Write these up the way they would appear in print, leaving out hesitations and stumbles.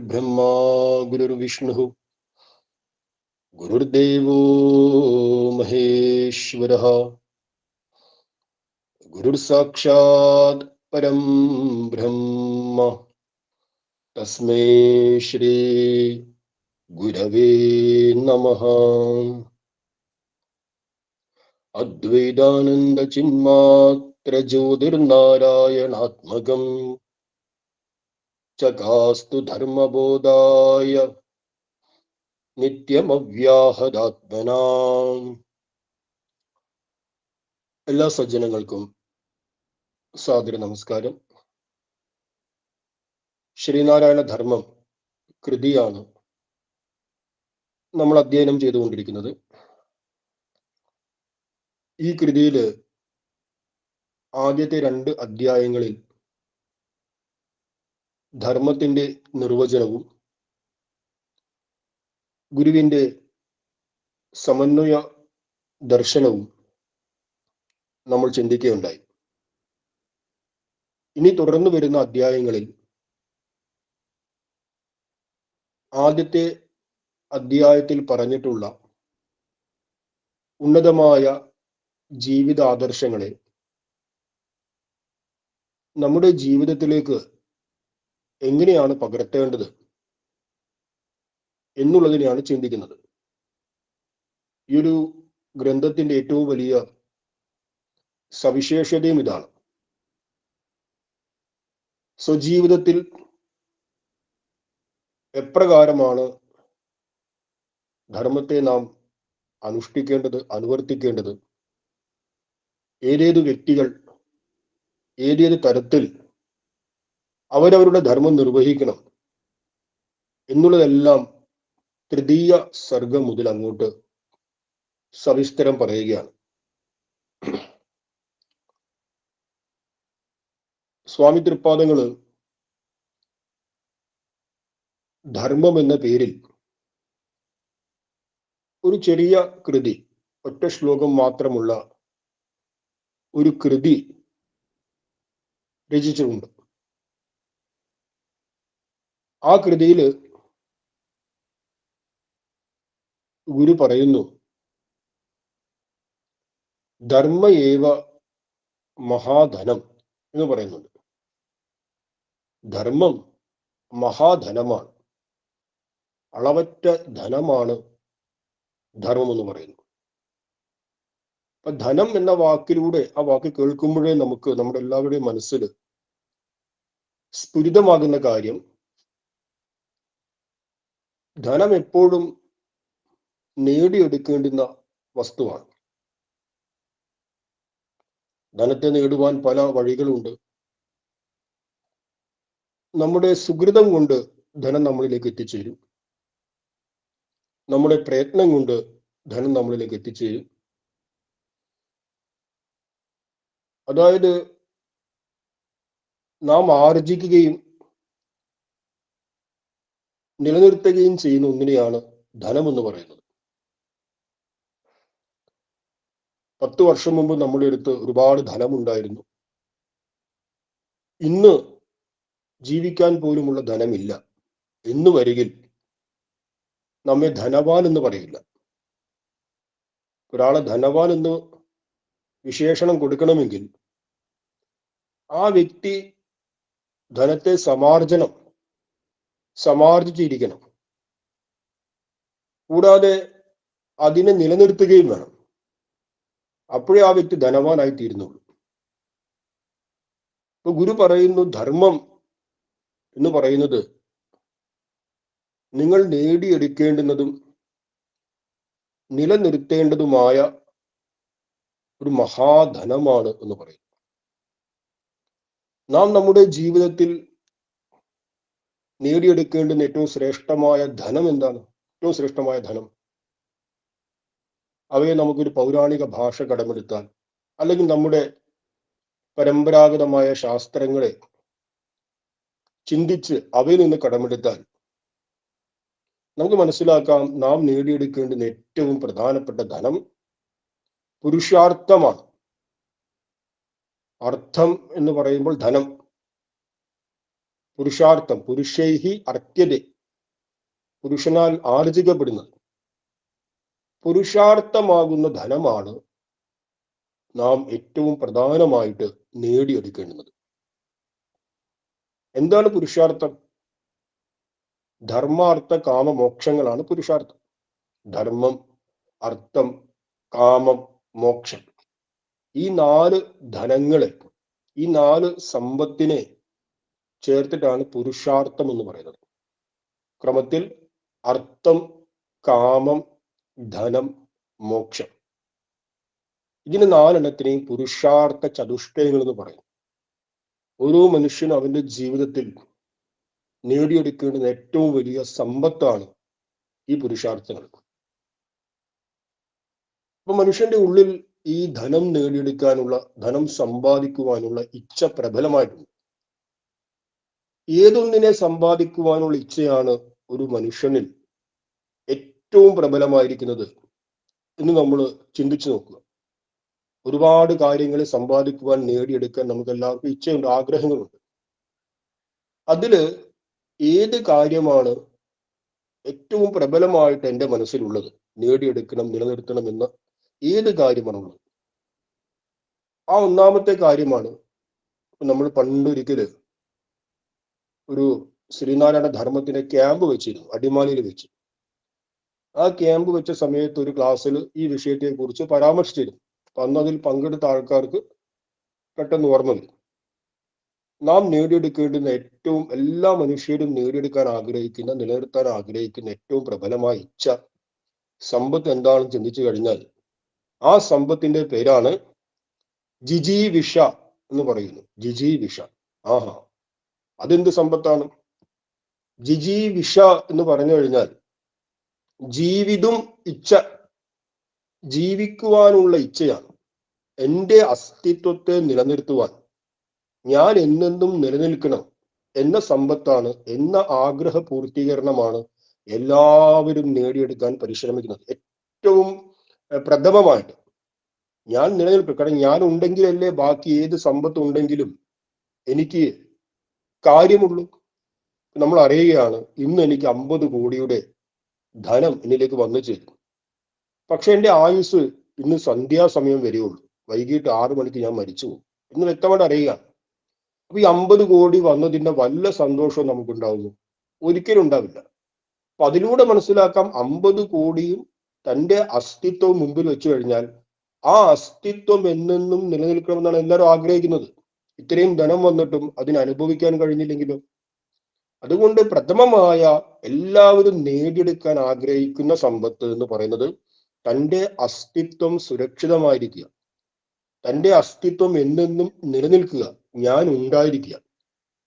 गुरुर्ब्रह्मा गुरुर्विष्णुः गुरुर्देवो महेश्वरः गुरुर्साक्षात् परं ब्रह्म तस्मै श्री गुरवे नमः। अद्वैतानंद चिन्मात्र ज्योतिर्नारायणात्मकं चकास्तु धर्मबोधाय നിത്യമവ്യാഹതാത്മനാ. എല്ലാ സജ്ജനങ്ങൾക്കും സാദര നമസ്കാരം. ശ്രീനാരായണ ധർമ്മം കൃതിയാണ് നമ്മൾ അധ്യയനം ചെയ്തുകൊണ്ടിരിക്കുന്നത്. ഈ കൃതിയില് ആദ്യത്തെ 2 അധ്യായങ്ങളിൽ ധർമ്മത്തിന്റെ നിർവചനവും ഗുരുവിന്റെ സമന്വയ ദർശനവും നമ്മൾ ചിന്തിക്കുകയുണ്ടായി. ഇനി തുടർന്നു വരുന്ന അധ്യായങ്ങളിൽ ആദ്യത്തെ അധ്യായത്തിൽ പറഞ്ഞിട്ടുള്ള ഉന്നതമായ ജീവിത ആദർശങ്ങളെ നമ്മുടെ ജീവിതത്തിലേക്ക് എങ്ങനെയാണ് പകർത്തേണ്ടത് എന്നുള്ളതിനെയാണ് ചിന്തിക്കുന്നത്. ഈ ഒരു ഗ്രന്ഥത്തിന്റെ ഏറ്റവും വലിയ സവിശേഷതയും ഇതാണ്. സ്വജീവിതത്തിൽ എപ്രകാരമാണ് ധർമ്മത്തെ നാം അനുഷ്ഠിക്കേണ്ടത്, അനുവർത്തിക്കേണ്ടത്, ഏതേതു വ്യക്തികൾ ഏതേത് തരത്തിൽ അവരവരുടെ ധർമ്മം നിർവഹിക്കണം എന്നുള്ളതെല്ലാം തൃതീയ സർഗം മുതൽ അങ്ങോട്ട് സവിസ്തരം പറയുകയാണ്. സ്വാമി തൃപ്പാദങ്ങള് ധർമ്മം എന്ന പേരിൽ ഒരു ചെറിയ കൃതി, ഒറ്റ ശ്ലോകം മാത്രമുള്ള ഒരു കൃതി രചിച്ചിട്ടുണ്ട്. ആ കൃതിയിൽ ഗുരു പറയുന്നു, ധർമ്മ ഏവ മഹാധനം എന്ന് പറയുന്നുണ്ട്. ധർമ്മം മഹാധനമാണ്, അളവറ്റ ധനമാണ് ധർമ്മം എന്ന് പറയുന്നു. അപ്പൊ ധനം എന്ന വാക്കിലൂടെ, ആ വാക്ക് കേൾക്കുമ്പോഴേ നമുക്ക് നമ്മുടെ എല്ലാവരുടെയും മനസ്സിൽ സ്ഫുരിതമാകുന്ന കാര്യം, ധനം എപ്പോഴും നേടിയെടുക്കേണ്ടുന്ന വസ്തുവാണ്. ധനത്തെ നേടുവാൻ പല വഴികളുണ്ട്. നമ്മുടെ സുകൃതം കൊണ്ട് ധനം നമ്മളിലേക്ക് എത്തിച്ചേരും. നമ്മുടെ പ്രയത്നം കൊണ്ട് ധനം നമ്മളിലേക്ക് എത്തിച്ചേരും. അതായത് നാം ആർജിക്കുകയും നിലനിർത്തുകയും ചെയ്യുന്ന ഒന്നിനെയാണ് ധനം എന്ന് പറയുന്നത്. 10 വർഷം മുമ്പ് നമ്മുടെ അടുത്ത് ഒരുപാട് ധനമുണ്ടായിരുന്നു. ഇന്ന് ജീവിക്കാൻ പോലുമുള്ള ധനമില്ല എന്ന് വരികിൽ നമ്മെ ധനവാൻ എന്ന് പറയില്ല. ഒരാളെ ധനവാൻ എന്ന് വിശേഷണം കൊടുക്കണമെങ്കിൽ ആ വ്യക്തി ധനത്തെ സമാർജിച്ചിരിക്കണം. കൂടാതെ അതിനെ നിലനിർത്തുകയും വേണം. അപ്പോഴേ ആ വ്യക്തി ധനവാനായി തീരുന്നുള്ളൂ. ഇപ്പൊ ഗുരു പറയുന്നു, ധർമ്മം എന്ന് പറയുന്നത് നിങ്ങൾ നേടിയെടുക്കേണ്ടുന്നതും നിലനിർത്തേണ്ടതുമായ ഒരു മഹാധനമാണ് എന്ന് പറയും. നാം നമ്മുടെ ജീവിതത്തിൽ നേടിയെടുക്കേണ്ടുന്ന ഏറ്റവും ശ്രേഷ്ഠമായ ധനം എന്താണ്? ഏറ്റവും ശ്രേഷ്ഠമായ ധനം, അവയെ നമുക്കൊരു പൗരാണിക ഭാഷ കടമെടുത്താൽ, അല്ലെങ്കിൽ നമ്മുടെ പരമ്പരാഗതമായ ശാസ്ത്രങ്ങളെ ചിന്തിച്ച് അവയിൽ നിന്ന് കടമെടുത്താൽ നമുക്ക് മനസ്സിലാക്കാം, നാം നേടിയെടുക്കേണ്ടുന്ന ഏറ്റവും പ്രധാനപ്പെട്ട ധനം പുരുഷാർത്ഥമാണ്. അർത്ഥം എന്ന് പറയുമ്പോൾ ധനം, പുരുഷാർത്ഥം, പുരുഷൈഹി അർത്ഥ്യതേ, പുരുഷനാൽ ആർജിക്കപ്പെടുന്നത്. പുരുഷാർത്ഥമാകുന്ന ധനമാണ് നാം ഏറ്റവും പ്രധാനമായിട്ട് നേടിയെടുക്കേണ്ടുന്നത്. എന്താണ് പുരുഷാർത്ഥം? ധർമാർത്ഥ കാമ മോക്ഷങ്ങളാണ് പുരുഷാർത്ഥം. ധർമ്മം, അർത്ഥം, കാമം, മോക്ഷം. ഈ 4 ധനങ്ങളെ, ഈ 4 സമ്പത്തിനെ ചേർത്തിട്ടാണ് പുരുഷാർത്ഥം എന്ന് പറയുന്നത്. ക്രമത്തിൽ അർത്ഥം, കാമം, ധനം, മോക്ഷം. ഇതിന് 4 പുരുഷാർത്ഥ ചതുഷ്ടയങ്ങൾ എന്ന് പറയും. ഓരോ മനുഷ്യനും അവന്റെ ജീവിതത്തിൽ നേടിയെടുക്കേണ്ടുന്ന ഏറ്റവും വലിയ സമ്പത്താണ് ഈ പുരുഷാർത്ഥങ്ങൾ. അപ്പൊ മനുഷ്യന്റെ ഉള്ളിൽ ഈ ധനം നേടിയെടുക്കാനുള്ള, ധനം സമ്പാദിക്കുവാനുള്ള ഇച്ഛ പ്രബലമായിട്ടുണ്ട്. ഏതൊന്നിനെ സമ്പാദിക്കുവാനുള്ള ഇച്ഛയാണ് ഒരു മനുഷ്യനിൽ ഏറ്റവും പ്രബലമായിരിക്കുന്നത് എന്ന് നമ്മൾ ചിന്തിച്ചു നോക്കുക. ഒരുപാട് കാര്യങ്ങളെ സമ്പാദിക്കുവാൻ, നേടിയെടുക്കാൻ നമുക്ക് എല്ലാവർക്കും ഇച്ഛയുണ്ട്, ആഗ്രഹങ്ങളുണ്ട്. അതില് ഏത് കാര്യമാണ് ഏറ്റവും പ്രബലമായിട്ട് എൻ്റെ മനസ്സിലുള്ളത്, നേടിയെടുക്കണം, നിലനിർത്തണം എന്ന ഏത് കാര്യമാണുള്ളത്? ആ ഒന്നാമത്തെ കാര്യമാണ്, നമ്മൾ പണ്ടൊരിക്കല് ഒരു ശ്രീനാരായണ ധർമ്മത്തിന്റെ ക്യാമ്പ് വെച്ചിരുന്നു, അടിമാലിയിൽ വെച്ച്. ആ ക്യാമ്പ് വെച്ച സമയത്ത് ഒരു ക്ലാസ്സിൽ ഈ വിഷയത്തെ കുറിച്ച് പരാമർശിച്ചിരുന്നു. അപ്പൊ അന്ന് അതിൽ പങ്കെടുത്ത ആൾക്കാർക്ക് പെട്ടെന്ന് ഓർമ്മ വരും. നാം നേടിയെടുക്കേണ്ടുന്ന ഏറ്റവും, എല്ലാ മനുഷ്യരും നേടിയെടുക്കാൻ ആഗ്രഹിക്കുന്ന, നിലനിർത്താൻ ആഗ്രഹിക്കുന്ന ഏറ്റവും പ്രബലമായ ഇച്ഛ, സമ്പത്ത് എന്താണെന്ന് ചിന്തിച്ചു കഴിഞ്ഞാൽ ആ സമ്പത്തിന്റെ പേരാണ് ജിജീവിഷ എന്ന് പറയുന്നു. ജിജീവിഷ. ആഹാ, അതെന്ത് സമ്പത്താണ്? ജിജീവിഷ എന്ന് പറഞ്ഞു കഴിഞ്ഞാൽ ജീവിതം ഇച്ഛ, ജീവിക്കുവാനുള്ള ഇച്ഛയാണ്. എൻ്റെ അസ്തിത്വത്തെ നിലനിർത്തുവാൻ, ഞാൻ എന്നെന്നും നിലനിൽക്കണം എന്ന സമ്പത്താണ്, എന്ന ആഗ്രഹ പൂർത്തീകരണമാണ് എല്ലാവരും നേടിയെടുക്കാൻ പരിശ്രമിക്കുന്നത്. ഏറ്റവും പ്രഥമമായിട്ട് ഞാൻ നിലനിൽക്കും. കാരണം ഞാൻ ഉണ്ടെങ്കിലല്ലേ ബാക്കി ഏത് സമ്പത്ത് ഉണ്ടെങ്കിലും എനിക്ക് കാര്യമുള്ളൂ. നമ്മൾ അറിയുകയാണ്, ഇന്ന് എനിക്ക് 50 കോടിയുടെ ധനം എന്നിലേക്ക് വന്നു ചേരും. പക്ഷെ എൻ്റെ ആയുസ് ഇന്ന് സന്ധ്യാസമയം വരെയുള്ളൂ, വൈകിട്ട് 6 മണിക്ക് ഞാൻ മരിച്ചു പോകും എന്ന് വ്യക്തമായിട്ട് അറിയുക. അപ്പൊ ഈ 50 കോടി വന്നതിന്റെ വല്ല സന്തോഷവും നമുക്കുണ്ടാവുന്നു? ഒരിക്കലും ഉണ്ടാവില്ല. അപ്പൊ അതിലൂടെ മനസ്സിലാക്കാം, 50 കോടിയും തൻ്റെ അസ്തിത്വവും മുമ്പിൽ വെച്ചു കഴിഞ്ഞാൽ ആ അസ്തിത്വം എന്നെന്നും നിലനിൽക്കണമെന്നാണ് എല്ലാവരും ആഗ്രഹിക്കുന്നത്. ഇത്രയും ധനം വന്നിട്ടും അതിന് അനുഭവിക്കാൻ കഴിഞ്ഞില്ലെങ്കിലോ? അതുകൊണ്ട് പ്രഥമമായ എല്ലാവരും നേടിയെടുക്കാൻ ആഗ്രഹിക്കുന്ന സമ്പത്ത് എന്ന് പറയുന്നത് തൻ്റെ അസ്തിത്വം സുരക്ഷിതമായിരിക്കുക, തൻ്റെ അസ്തിത്വം എന്നെന്നും നിലനിൽക്കുക, ഞാൻ ഉണ്ടായിരിക്കുക.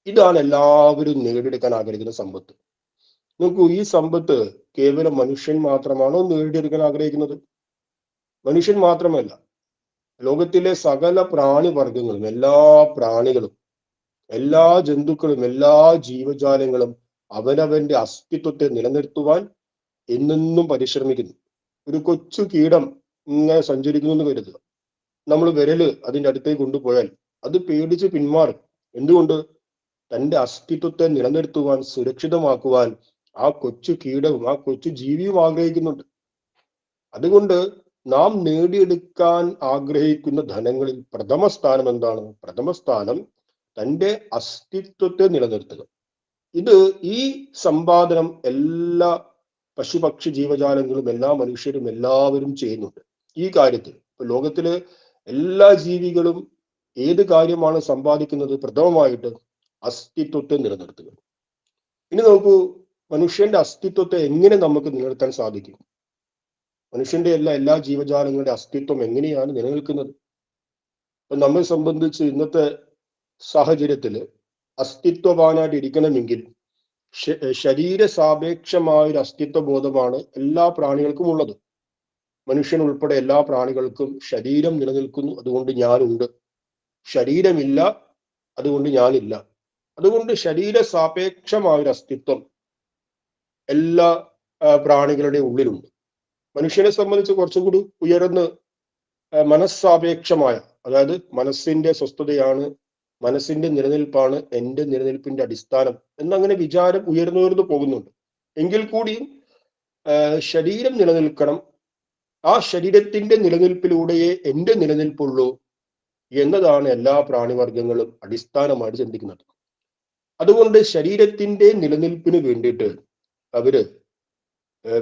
ഇതാണ് എല്ലാവരും നേടിയെടുക്കാൻ ആഗ്രഹിക്കുന്ന സമ്പത്ത്. നോക്കൂ, ഈ സമ്പത്ത് കേവലം മനുഷ്യൻ മാത്രമാണോ നേടിയെടുക്കാൻ ആഗ്രഹിക്കുന്നത്? മനുഷ്യൻ മാത്രമല്ല, ലോകത്തിലെ സകല പ്രാണിവർഗങ്ങളും, എല്ലാ പ്രാണികളും, എല്ലാ ജന്തുക്കളും, എല്ലാ ജീവജാലങ്ങളും അവനവന്റെ അസ്തിത്വത്തെ നിലനിർത്തുവാൻ എന്നെന്നും പരിശ്രമിക്കുന്നു. ഒരു കൊച്ചു കീടം ഇങ്ങനെ സഞ്ചരിക്കുന്നു എന്ന് കരുതുക. നമ്മൾ വിരല് അതിൻ്റെ അടുത്തേക്ക് കൊണ്ടുപോയാൽ അത് പേടിച്ച് പിന്മാറും. എന്തുകൊണ്ട്? തൻ്റെ അസ്തിത്വത്തെ നിലനിർത്തുവാൻ, സുരക്ഷിതമാക്കുവാൻ ആ കൊച്ചു കീടവും ആ കൊച്ചു ജീവിയും ആഗ്രഹിക്കുന്നുണ്ട്. അതുകൊണ്ട് നാം നേടിയെടുക്കാൻ ആഗ്രഹിക്കുന്ന ധനങ്ങളിൽ പ്രഥമ സ്ഥാനം എന്താണ്? പ്രഥമ സ്ഥാനം തൻ്റെ അസ്തിത്വത്തെ നിലനിർത്തുക. ഈ സമ്പാദനം എല്ലാ പശുപക്ഷി ജീവജാലങ്ങളും, എല്ലാ മനുഷ്യരും, എല്ലാവരും ചെയ്യുന്നുണ്ട് ഈ കാര്യത്തിൽ. ഇപ്പൊ ലോകത്തിലെ എല്ലാ ജീവികളും ഏത് കാര്യമാണ് സമ്പാദിക്കുന്നത്? പ്രഥമമായിട്ട് അസ്തിത്വത്തെ നിലനിർത്തുക. ഇനി നോക്കൂ, മനുഷ്യന്റെ അസ്തിത്വത്തെ എങ്ങനെ നമുക്ക് നിലനിർത്താൻ സാധിക്കും? മനുഷ്യന്റെ എല്ലാ ജീവജാലങ്ങളുടെ അസ്തിത്വം എങ്ങനെയാണ് നിലനിൽക്കുന്നത്? അപ്പൊ നമ്മെ സംബന്ധിച്ച് ഇന്നത്തെ സാഹചര്യത്തില് അസ്തിത്വവാനായിട്ട് ഇരിക്കണമെങ്കിൽ ശരീര സാപേക്ഷമായ ഒരു അസ്തിത്വ ബോധമാണ് എല്ലാ പ്രാണികൾക്കും ഉള്ളത്. മനുഷ്യൻ ഉൾപ്പെടെ എല്ലാ പ്രാണികൾക്കും ശരീരം നിലനിൽക്കുന്നു, അതുകൊണ്ട് ഞാനുണ്ട്. ശരീരമില്ല, അതുകൊണ്ട് ഞാനില്ല. അതുകൊണ്ട് ശരീര സാപേക്ഷമായ ഒരു അസ്തിത്വം എല്ലാ പ്രാണികളുടെ ഉള്ളിലുണ്ട്. മനുഷ്യനെ സംബന്ധിച്ച് കുറച്ചും കൂടി ഉയർന്ന് മനസ്സാപേക്ഷമായ, അതായത് മനസ്സിന്റെ സ്വസ്ഥതയാണ്, മനസ്സിന്റെ നിലനിൽപ്പാണ് എൻ്റെ നിലനിൽപ്പിന്റെ അടിസ്ഥാനം എന്നങ്ങനെ വിചാരം ഉയർന്നു പോകുന്നുണ്ട്. എങ്കിൽ കൂടിയും ശരീരം നിലനിൽക്കണം, ആ ശരീരത്തിന്റെ നിലനിൽപ്പിലൂടെയേ എൻ്റെ നിലനിൽപ്പുള്ളൂ എന്നതാണ് എല്ലാ പ്രാണിവർഗങ്ങളും അടിസ്ഥാനമായിട്ട് ചിന്തിക്കുന്നത്. അതുകൊണ്ട് ശരീരത്തിന്റെ നിലനിൽപ്പിന് വേണ്ടിയിട്ട് അവര്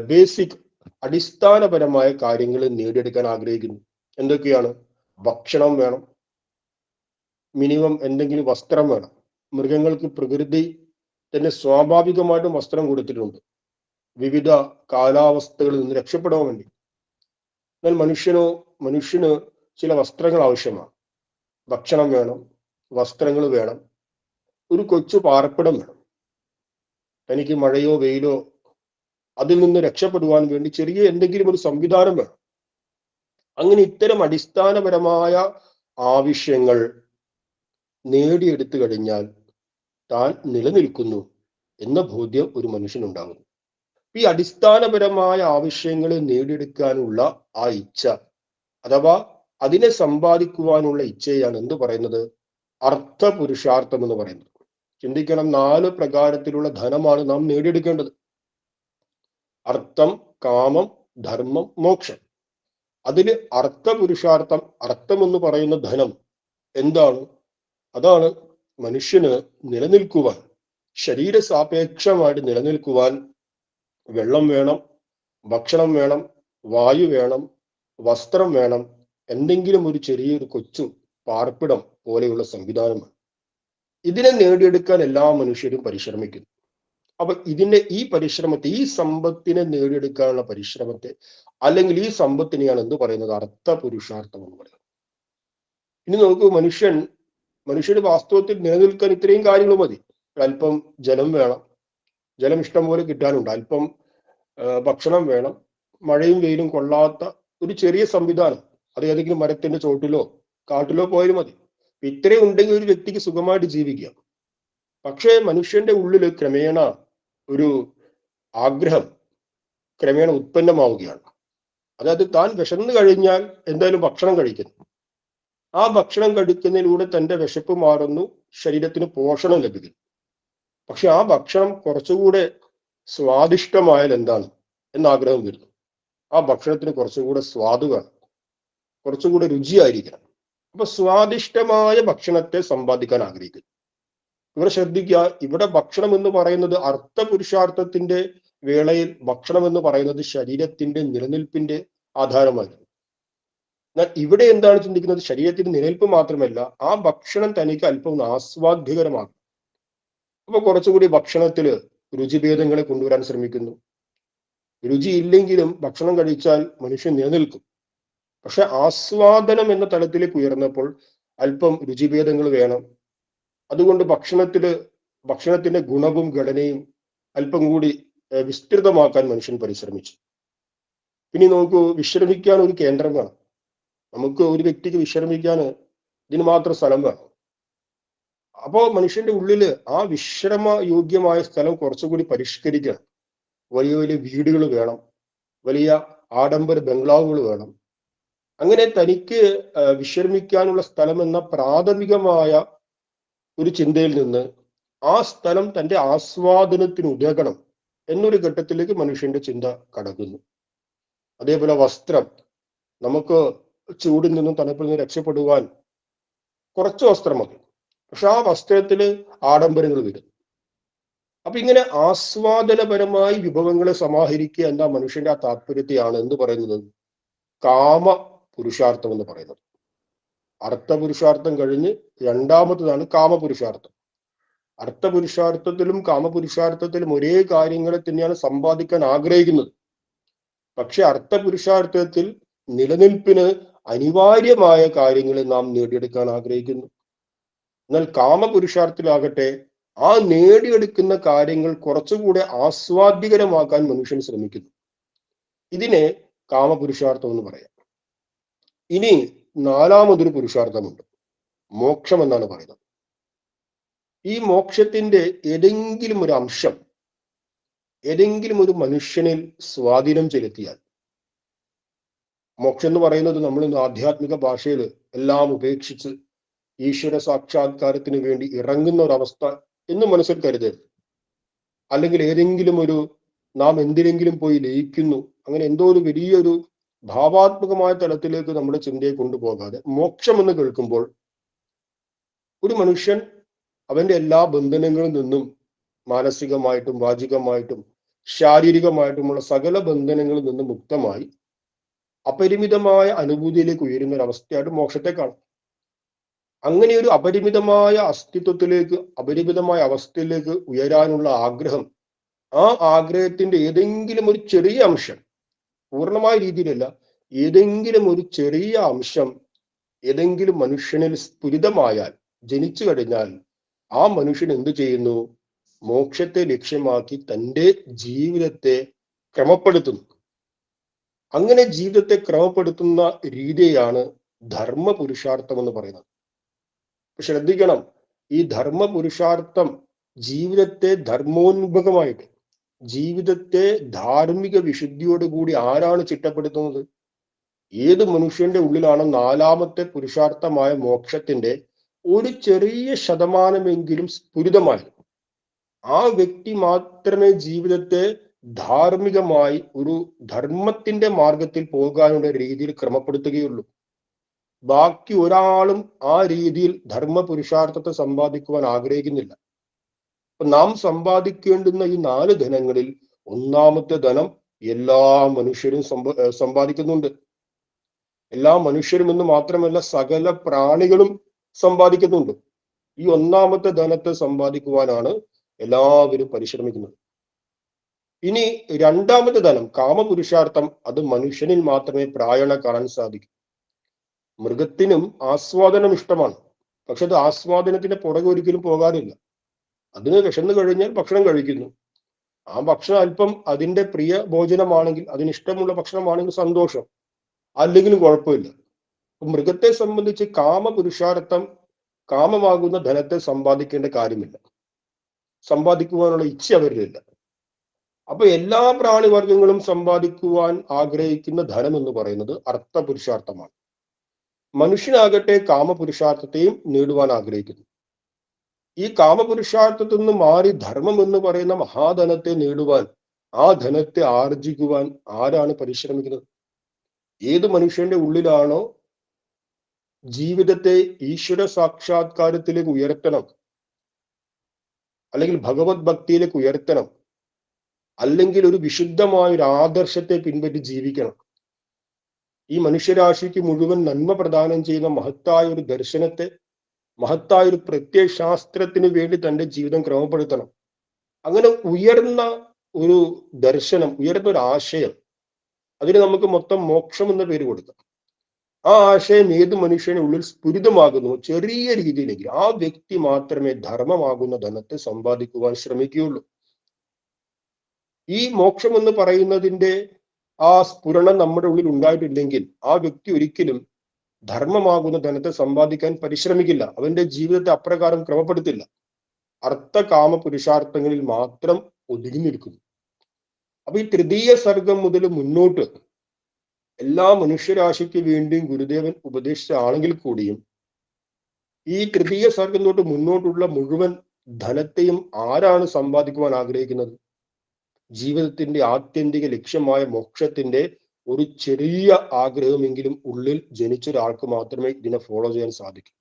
ബേസിക് അടിസ്ഥാനപരമായ കാര്യങ്ങൾ നേടിയെടുക്കാൻ ആഗ്രഹിക്കുന്നു. എന്തൊക്കെയാണ്? ഭക്ഷണം വേണം, മിനിമം എന്തെങ്കിലും വസ്ത്രം വേണം. മൃഗങ്ങൾക്ക് പ്രകൃതി തന്നെ സ്വാഭാവികമായിട്ടും വസ്ത്രം കൊടുത്തിട്ടുണ്ട്, വിവിധ കാലാവസ്ഥകളിൽ നിന്ന് രക്ഷപ്പെടാൻ വേണ്ടി. എന്നാൽ മനുഷ്യന് ചില വസ്ത്രങ്ങൾ ആവശ്യമാണ്. ഭക്ഷണം വേണം, വസ്ത്രങ്ങൾ വേണം, ഒരു കൊച്ചു പാർപ്പിടം വേണം. തനിക്ക് മഴയോ വെയിലോ അതിൽ നിന്ന് രക്ഷപ്പെടുവാൻ വേണ്ടി ചെറിയ എന്തെങ്കിലും ഒരു സംവിധാനം വേണം. അങ്ങനെ ഇത്തരം അടിസ്ഥാനപരമായ ആവശ്യങ്ങൾ നേടിയെടുത്തു കഴിഞ്ഞാൽ താൻ നിലനിൽക്കുന്നു എന്ന ബോധ്യം ഒരു മനുഷ്യനുണ്ടാകുന്നു. ഈ അടിസ്ഥാനപരമായ ആവശ്യങ്ങൾ നേടിയെടുക്കാനുള്ള ആ ഇച്ഛ, അഥവാ അതിനെ സമ്പാദിക്കുവാനുള്ള ഇച്ഛയാണ് എന്ത് പറയുന്നത്? അർത്ഥപുരുഷാർത്ഥം എന്ന് പറയുന്നത്. ചിന്തിക്കണം, 4 പ്രകാരത്തിലുള്ള ധനമാണ് നാം നേടിയെടുക്കേണ്ടത്. അർത്ഥം, കാമം, ധർമ്മം, മോക്ഷം. അതില് അർത്ഥപുരുഷാർത്ഥം, അർത്ഥം എന്ന് പറയുന്ന ധനം എന്താണ്? അതാണ് മനുഷ്യന് നിലനിൽക്കുവാൻ, ശരീരസാപേക്ഷമായിട്ട് നിലനിൽക്കുവാൻ വെള്ളം വേണം, ഭക്ഷണം വേണം, വായു വേണം, വസ്ത്രം വേണം, എന്തെങ്കിലും ഒരു ചെറിയൊരു കൊച്ചു പാർപ്പിടം പോലെയുള്ള സംവിധാനമാണ്. ഇതിനെ നേടിയെടുക്കാൻ എല്ലാ മനുഷ്യരും പരിശ്രമിക്കുന്നു. അപ്പൊ ഈ പരിശ്രമത്തെ, ഈ സമ്പത്തിനെ നേടിയെടുക്കാനുള്ള പരിശ്രമത്തെ, അല്ലെങ്കിൽ ഈ സമ്പത്തിനെയാണ് എന്ത് പറയുന്നത്? അർത്ഥപുരുഷാർത്ഥം എന്ന് പറയുന്നത്. ഇനി നോക്കൂ, മനുഷ്യന് വാസ്തവത്തിൽ നിലനിൽക്കാൻ ഇത്രയും കാര്യങ്ങൾ മതി. അല്പം ജലം വേണം, ജലം ഇഷ്ടം പോലെ കിട്ടാനുണ്ട്. അല്പം ഭക്ഷണം വേണം, മഴയും വെയിലും കൊള്ളാത്ത ഒരു ചെറിയ സംവിധാനം, അത് ഏതെങ്കിലും മരത്തിന്റെ ചോട്ടിലോ കാട്ടിലോ പോയാലും മതി. ഇത്രയും ഉണ്ടെങ്കിൽ ഒരു വ്യക്തിക്ക് സുഖമായിട്ട് ജീവിക്കാം. പക്ഷേ മനുഷ്യന്റെ ഉള്ളിൽ ക്രമേണ ഒരു ആഗ്രഹം ക്രമേണ ഉത്പന്നമാവുകയാണ്. അതായത് താൻ വിശന്നു കഴിഞ്ഞാൽ എന്തായാലും ഭക്ഷണം കഴിക്കുന്നു. ആ ഭക്ഷണം കഴിക്കുന്നതിലൂടെ തന്റെ വിശപ്പ് മാറുന്നു, ശരീരത്തിന് പോഷണം ലഭിക്കുന്നു. പക്ഷെ ആ ഭക്ഷണം കുറച്ചുകൂടെ സ്വാദിഷ്ടമായാൽ എന്താണ് എന്നാഗ്രഹം വരുന്നു. ആ ഭക്ഷണത്തിന് കുറച്ചുകൂടെ സ്വാദ് വേണം, കുറച്ചുകൂടെ രുചിയായിരിക്കണം. അപ്പൊ സ്വാദിഷ്ടമായ ഭക്ഷണത്തെ സമ്പാദിക്കാൻ ആഗ്രഹിക്കുന്നു. ഇവിടെ ശ്രദ്ധിക്കുക, ഇവിടെ ഭക്ഷണം എന്ന് പറയുന്നത് അർത്ഥപുരുഷാർത്ഥത്തിന്റെ വേളയിൽ ഭക്ഷണം എന്ന് പറയുന്നത് ശരീരത്തിന്റെ നിലനിൽപ്പിന്റെ ആധാരമായിരുന്നു. എന്നാൽ ഇവിടെ എന്താണ് ചിന്തിക്കുന്നത്? ശരീരത്തിന്റെ നിലനിൽപ്പ് മാത്രമല്ല, ആ ഭക്ഷണം തനിക്ക് അല്പം ആസ്വാദ്യകരമാകും. അപ്പൊ കുറച്ചുകൂടി ഭക്ഷണത്തില് രുചിഭേദങ്ങളെ കൊണ്ടുവരാൻ ശ്രമിക്കുന്നു. രുചിയില്ലെങ്കിലും ഭക്ഷണം കഴിച്ചാൽ മനുഷ്യൻ നിലനിൽക്കും. പക്ഷെ ആസ്വാദനം എന്ന തലത്തിലേക്ക് ഉയർന്നപ്പോൾ അല്പം രുചിഭേദങ്ങൾ വേണം. അതുകൊണ്ട് ഭക്ഷണത്തിന്റെ ഗുണവും ഘടനയും അല്പം കൂടി വിസ്തൃതമാക്കാൻ മനുഷ്യൻ പരിശ്രമിച്ചു. ഇനി നോക്കൂ, വിശ്രമിക്കാൻ ഒരു കേന്ദ്രം വേണം. നമുക്ക് ഒരു വ്യക്തിക്ക് വിശ്രമിക്കാൻ ഇതിന് മാത്രം സ്ഥലം വേണം. അപ്പോ മനുഷ്യന്റെ ഉള്ളില് ആ വിശ്രമ യോഗ്യമായ സ്ഥലം കുറച്ചുകൂടി പരിഷ്കരിക്കണം. വലിയ വലിയ വീടുകൾ വേണം, വലിയ ആഡംബര ബംഗ്ലാവുകൾ വേണം. അങ്ങനെ തനിക്ക് വിശ്രമിക്കാനുള്ള സ്ഥലം എന്ന പ്രാഥമികമായ ഒരു ചിന്തയിൽ നിന്ന് ആ സ്ഥലം തന്റെ ആസ്വാദനത്തിന് ഉതകണം എന്നൊരു ഘട്ടത്തിലേക്ക് മനുഷ്യന്റെ ചിന്ത കടക്കുന്നു. അതേപോലെ വസ്ത്രം, നമുക്ക് ചൂടിൽ നിന്നും തണുപ്പിൽ നിന്നും രക്ഷപ്പെടുവാൻ കുറച്ച് വസ്ത്രം മതി. പക്ഷെ ആ വസ്ത്രത്തില് ആഡംബരങ്ങൾ വരും. അപ്പൊ ഇങ്ങനെ ആസ്വാദനപരമായി വിഭവങ്ങളെ സമാഹരിക്കുക എന്ന മനുഷ്യന്റെ ആ താല്പര്യത്തെയാണ് എന്ത് പറയുന്നത്? കാമ പുരുഷാർത്ഥം എന്ന് പറയുന്നത്. അർത്ഥപുരുഷാർത്ഥം കഴിഞ്ഞ് രണ്ടാമത്തതാണ് കാമപുരുഷാർത്ഥം. അർത്ഥപുരുഷാർത്ഥത്തിലും കാമപുരുഷാർത്ഥത്തിലും ഒരേ കാര്യങ്ങളെ തന്നെയാണ് സമ്പാദിക്കാൻ ആഗ്രഹിക്കുന്നത്. പക്ഷെ അർത്ഥപുരുഷാർത്ഥത്തിൽ നിലനിൽപ്പിന് അനിവാര്യമായ കാര്യങ്ങളെ നാം നേടിയെടുക്കാൻ ആഗ്രഹിക്കുന്നു. എന്നാൽ കാമപുരുഷാർത്ഥത്തിലാകട്ടെ ആ നേടിയെടുക്കുന്ന കാര്യങ്ങൾ കുറച്ചുകൂടെ ആസ്വാദ്യകരമാക്കാൻ മനുഷ്യൻ ശ്രമിക്കുന്നു. ഇതിനെ കാമപുരുഷാർത്ഥം എന്ന് പറയാം. ഇനി 4മതൊരു പുരുഷാർത്ഥമുണ്ട്, മോക്ഷം എന്നാണ് പറയുന്നത്. ഈ മോക്ഷത്തിന്റെ ഏതെങ്കിലും ഒരു അംശം ഏതെങ്കിലും ഒരു മനുഷ്യനിൽ സ്വാധീനം ചെലുത്തിയാൽ, മോക്ഷം എന്ന് പറയുന്നത് നമ്മൾ ആധ്യാത്മിക ഭാഷയിൽ എല്ലാം ഉപേക്ഷിച്ച് ഈശ്വര സാക്ഷാത്കാരത്തിന് വേണ്ടി ഇറങ്ങുന്ന ഒരവസ്ഥ എന്ന് മനസ്സിൽ കരുതരുത്. അല്ലെങ്കിൽ ഏതെങ്കിലും ഒരു നാം എന്തിനെങ്കിലും പോയി ലയിക്കുന്നു, അങ്ങനെ എന്തോ ഒരു വലിയൊരു ഭാവാത്മകമായ തലത്തിലേക്ക് നമ്മുടെ ചിന്തയെ കൊണ്ടുപോകാതെ മോക്ഷം എന്ന് കേൾക്കുമ്പോൾ ഒരു മനുഷ്യൻ അവന്റെ എല്ലാ ബന്ധനങ്ങളിൽ നിന്നും മാനസികമായിട്ടും വാചികമായിട്ടും ശാരീരികമായിട്ടുമുള്ള സകല ബന്ധനങ്ങളിൽ നിന്നും മുക്തമായി അപരിമിതമായ അനുഭൂതിയിലേക്ക് ഉയരുന്ന ഒരു അവസ്ഥയായിട്ട് മോക്ഷത്തെ കാണും. അങ്ങനെ ഒരു അപരിമിതമായ അസ്തിത്വത്തിലേക്ക്, അപരിമിതമായ അവസ്ഥയിലേക്ക് ഉയരാനുള്ള ആഗ്രഹം, ആ ആഗ്രഹത്തിന്റെ ഏതെങ്കിലും ഒരു ചെറിയ അംശം, പൂർണ്ണമായ രീതിയിലല്ല, ഏതെങ്കിലും ഒരു ചെറിയ അംശം ഏതെങ്കിലും മനുഷ്യനിൽ സ്ഫുരിതമായാൽ, ജനിച്ചു കഴിഞ്ഞാൽ ആ മനുഷ്യൻ എന്ത് ചെയ്യുന്നു? മോക്ഷത്തെ ലക്ഷ്യമാക്കി തൻ്റെ ജീവിതത്തെ ക്രമപ്പെടുത്തുന്നു. അങ്ങനെ ജീവിതത്തെ ക്രമപ്പെടുത്തുന്ന രീതിയാണ് ധർമ്മ പുരുഷാർത്ഥം എന്ന് പറയുന്നത്. ശ്രദ്ധിക്കണം, ഈ ധർമ്മ പുരുഷാർത്ഥം ജീവിതത്തെ ധർമ്മോന്മുഖമായിട്ട്, ജീവിതത്തെ ധാർമ്മിക വിശുദ്ധിയോടുകൂടി ആരാണ് ചിട്ടപ്പെടുത്തുന്നത്? ഏത് മനുഷ്യന്റെ ഉള്ളിലാണ് നാലാമത്തെ പുരുഷാർത്ഥമായ മോക്ഷത്തിന്റെ ഒരു ചെറിയ ശതമാനമെങ്കിലും സ്ഫുരിതമായി, ആ വ്യക്തി മാത്രമേ ജീവിതത്തെ ധാർമ്മികമായി ഒരു ധർമ്മത്തിന്റെ മാർഗത്തിൽ പോകാനുള്ള രീതിയിൽ ക്രമപ്പെടുത്തുകയുള്ളൂ. ബാക്കി ഒരാളും ആ രീതിയിൽ ധർമ്മ പുരുഷാർത്ഥത്തെ സമ്പാദിക്കുവാൻ ആഗ്രഹിക്കുന്നില്ല. അപ്പൊ നാം സമ്പാദിക്കേണ്ടുന്ന ഈ 4 ധനങ്ങളിൽ ഒന്നാമത്തെ ധനം എല്ലാ മനുഷ്യരും സമ്പാദിക്കുന്നുണ്ട്. എല്ലാ മനുഷ്യരും എന്ന് മാത്രമല്ല, സകല പ്രാണികളും സമ്പാദിക്കുന്നുണ്ട്. ഈ ഒന്നാമത്തെ ധനത്തെ സമ്പാദിക്കുവാനാണ് എല്ലാവരും പരിശ്രമിക്കുന്നത്. ഇനി രണ്ടാമത്തെ ധനം കാമപുരുഷാർത്ഥം, അത് മനുഷ്യനിൽ മാത്രമേ പ്രായണ കാണാൻ സാധിക്കൂ. മൃഗത്തിനും ആസ്വാദനം ഇഷ്ടമാണ്, പക്ഷെ അത് ആസ്വാദനത്തിന്റെ പുറകെ ഒരിക്കലും പോകാറില്ല. അതിന് വിശന്നു കഴിഞ്ഞാൽ ഭക്ഷണം കഴിക്കുന്നു. ആ ഭക്ഷണം അല്പം അതിന്റെ പ്രിയ ഭോജനമാണെങ്കിൽ, അതിനിഷ്ടമുള്ള ഭക്ഷണമാണെങ്കിൽ സന്തോഷം, അല്ലെങ്കിലും കുഴപ്പമില്ല. മൃഗത്തെ സംബന്ധിച്ച് കാമപുരുഷാർത്ഥം, കാമമാകുന്ന ധനത്തെ സമ്പാദിക്കേണ്ട കാര്യമില്ല, സമ്പാദിക്കുവാനുള്ള ഇച്ഛ അവരിലില്ല. അപ്പൊ എല്ലാ പ്രാണിവർഗങ്ങളും സമ്പാദിക്കുവാൻ ആഗ്രഹിക്കുന്ന ധനം എന്ന് പറയുന്നത് അർത്ഥപുരുഷാർത്ഥമാണ്. മനുഷ്യനാകട്ടെ കാമപുരുഷാർത്ഥത്തെയും നേടുവാൻ ആഗ്രഹിക്കുന്നു. ഈ കാമപുരുഷാർത്ഥത്തിൽ നിന്ന് മാറി ധർമ്മം എന്ന് പറയുന്ന മഹാധനത്തെ നേടുവാൻ, ആ ധനത്തെ ആർജിക്കുവാൻ ആരാണ് പരിശ്രമിക്കുന്നത്? ഏത് മനുഷ്യന്റെ ഉള്ളിലാണോ ജീവിതത്തെ ഈശ്വര സാക്ഷാത്കാരത്തിലേക്ക് ഉയർത്തണം, അല്ലെങ്കിൽ ഭഗവത് ഭക്തിയിലേക്ക് ഉയർത്തണം, അല്ലെങ്കിൽ ഒരു വിശുദ്ധമായ ഒരു ആദർശത്തെ പിൻപറ്റി ജീവിക്കണം, ഈ മനുഷ്യരാശിക്ക് മുഴുവൻ നന്മ പ്രദാനം ചെയ്യുന്ന മഹത്തായ ഒരു ദർശനത്തെ, മഹത്തായ ഒരു പ്രത്യയശാസ്ത്രത്തിന് വേണ്ടി തൻ്റെ ജീവിതം ക്രമപ്പെടുത്തണം. അങ്ങനെ ഉയർന്ന ഒരു ദർശനം, ഉയർന്ന ഒരു ആശയം, അതിന് നമുക്ക് മൊത്തം മോക്ഷം എന്ന പേര് കൊടുക്കാം. ആ ആശയം ഏത് മനുഷ്യന്റെ ഉള്ളിൽ സ്ഫുരിതമാകുന്നു, ചെറിയ രീതിയിലെങ്കിൽ, ആ വ്യക്തി മാത്രമേ ധർമ്മമാകുന്ന ധനത്തെ സമ്പാദിക്കുവാൻ ശ്രമിക്കുകയുള്ളൂ. ഈ മോക്ഷം എന്ന് പറയുന്നതിന്റെ ആ സ്ഫുരണം നമ്മുടെ ഉള്ളിൽ ഉണ്ടായിട്ടില്ലെങ്കിൽ ആ വ്യക്തി ഒരിക്കലും ധർമ്മമാകുന്ന ധനത്തെ സമ്പാദിക്കാൻ പരിശ്രമിക്കില്ല, അവന്റെ ജീവിതത്തെ അപ്രകാരം ക്രമപ്പെടുത്തില്ല, അർത്ഥകാമ പുരുഷാർത്ഥങ്ങളിൽ മാത്രം ഒതുങ്ങി നിൽക്കുന്നു. അപ്പൊ ഈ തൃതീയ സർഗം മുതൽ മുന്നോട്ട് എല്ലാ മനുഷ്യരാശിക്ക് വേണ്ടിയും ഗുരുദേവൻ ഉപദേശിച്ചാണെങ്കിൽ കൂടിയും ഈ തൃതീയ സർഗം തൊട്ട് മുന്നോട്ടുള്ള മുഴുവൻ ധനത്തെയും ആരാണ് സമ്പാദിക്കുവാൻ ആഗ്രഹിക്കുന്നത്? ജീവിതത്തിന്റെ ആത്യന്തിക ലക്ഷ്യമായ മോക്ഷത്തിന്റെ ഒരു ചെറിയ ആഗ്രഹമെങ്കിലും ഉള്ളിൽ ജനിച്ച ഒരാൾക്ക് മാത്രമേ ഇതിനെ ഫോളോ ചെയ്യാൻ സാധിക്കൂ,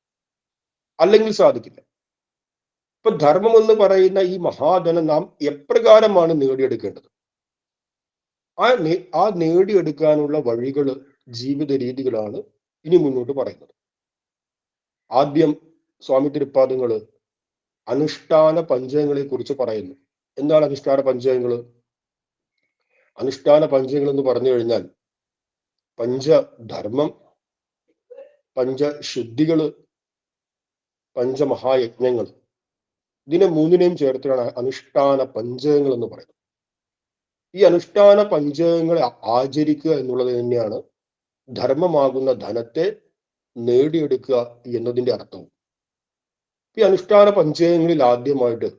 അല്ലെങ്കിൽ സാധിക്കില്ല. ഇപ്പൊ ധർമ്മം എന്ന് പറയുന്ന ഈ മഹാധനം നാം എപ്രകാരമാണ് നേടിയെടുക്കേണ്ടത്? ആ നേടിയെടുക്കാനുള്ള വഴികള്, ജീവിത രീതികളാണ് ഇനി മുന്നോട്ട് പറയുന്നത്. ആദ്യം സ്വാമി തിരുപ്പാദങ്ങള് അനുഷ്ഠാന പഞ്ചകങ്ങളെ കുറിച്ച് പറയുന്നു. എന്താണ് അനുഷ്ഠാന പഞ്ചകങ്ങള്? അനുഷ്ഠാന പഞ്ചകങ്ങൾ എന്ന് പറഞ്ഞു കഴിഞ്ഞാൽ പഞ്ചധർമ്മം, പഞ്ചശുദ്ധികള്, പഞ്ചമഹായജ്ഞങ്ങൾ, ഇതിനെ മൂന്നിനെയും ചേർത്താണ് അനുഷ്ഠാന പഞ്ചകങ്ങൾ എന്ന് പറയുന്നത്. ഈ അനുഷ്ഠാന പഞ്ചകങ്ങളെ ആചരിക്കുക എന്നുള്ളത് തന്നെയാണ് ധർമ്മമാകുന്ന ധനത്തെ നേടിയെടുക്കുക എന്നതിന്റെ അർത്ഥവും. ഈ അനുഷ്ഠാന പഞ്ചകങ്ങളിൽ ആദ്യമായിട്ട്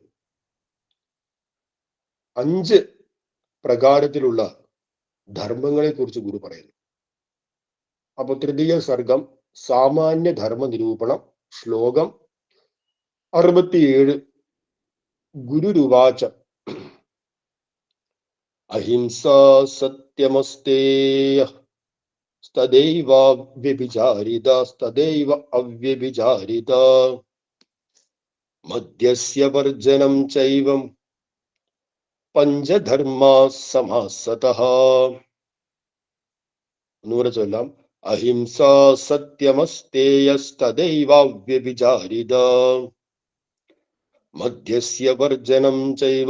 5 പ്രകാരത്തിലുള്ള ധർമ്മങ്ങളെ കുറിച്ച് ഗുരു പറയുന്നു. അപ്പൊ തൃതീയ സർഗം സാമാന്യ ധർമ്മ നിരൂപണം, ശ്ലോകം 67. ഗുരുരുവാച അഹിംസാ സത്യമസ്തേയ തദൈവ വ്യഭിചാരിത തദൈവ അവ്യഭിചാരിത മദ്യസ്യ വർജനം ചൈവം പഞ്ചധർമാ സമാസതഃ. ഒന്നുകൂടെ ചൊല്ലാം. അഹിംസാ സത്യമസ്തേയസ്തദൈവ വ്യഭിചാരിത മദ്യസ്യ വർജനം ചൈവ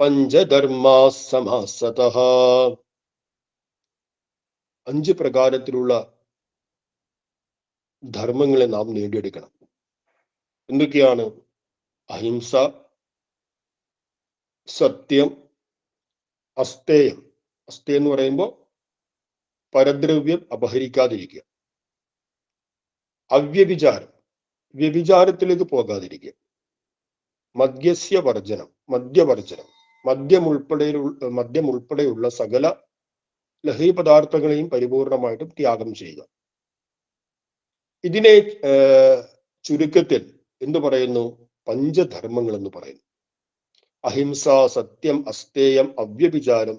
പഞ്ചധർമാ സമാസതഃ. 5 പ്രകാരത്തിലുള്ള ധർമ്മങ്ങളെ നാം നേടിയെടുക്കണം. എന്തൊക്കെയാണ്? അഹിംസ, സത്യം, അസ്തേയം. അസ്തേയം എന്ന് പറയുമ്പോൾ പരദ്രവ്യം അപഹരിക്കാതിരിക്കുക. അവ്യഭിചാരം, വ്യഭിചാരത്തിലേക്ക് പോകാതിരിക്കുക. മദ്യസ്യ വർജനം, മദ്യവർജനം, മദ്യം ഉൾപ്പെടെയുള്ള സകല ലഹരി പദാർത്ഥങ്ങളെയും പരിപൂർണമായിട്ടും ത്യാഗം ചെയ്യുക. ഇതിനെ ചുരുക്കത്തിൽ എന്തു പറയുന്നു? പഞ്ചധർമ്മങ്ങൾ എന്ന് പറയുന്നു. അഹിംസ, സത്യം, അസ്തേയം, അവ്യഭിചാരം,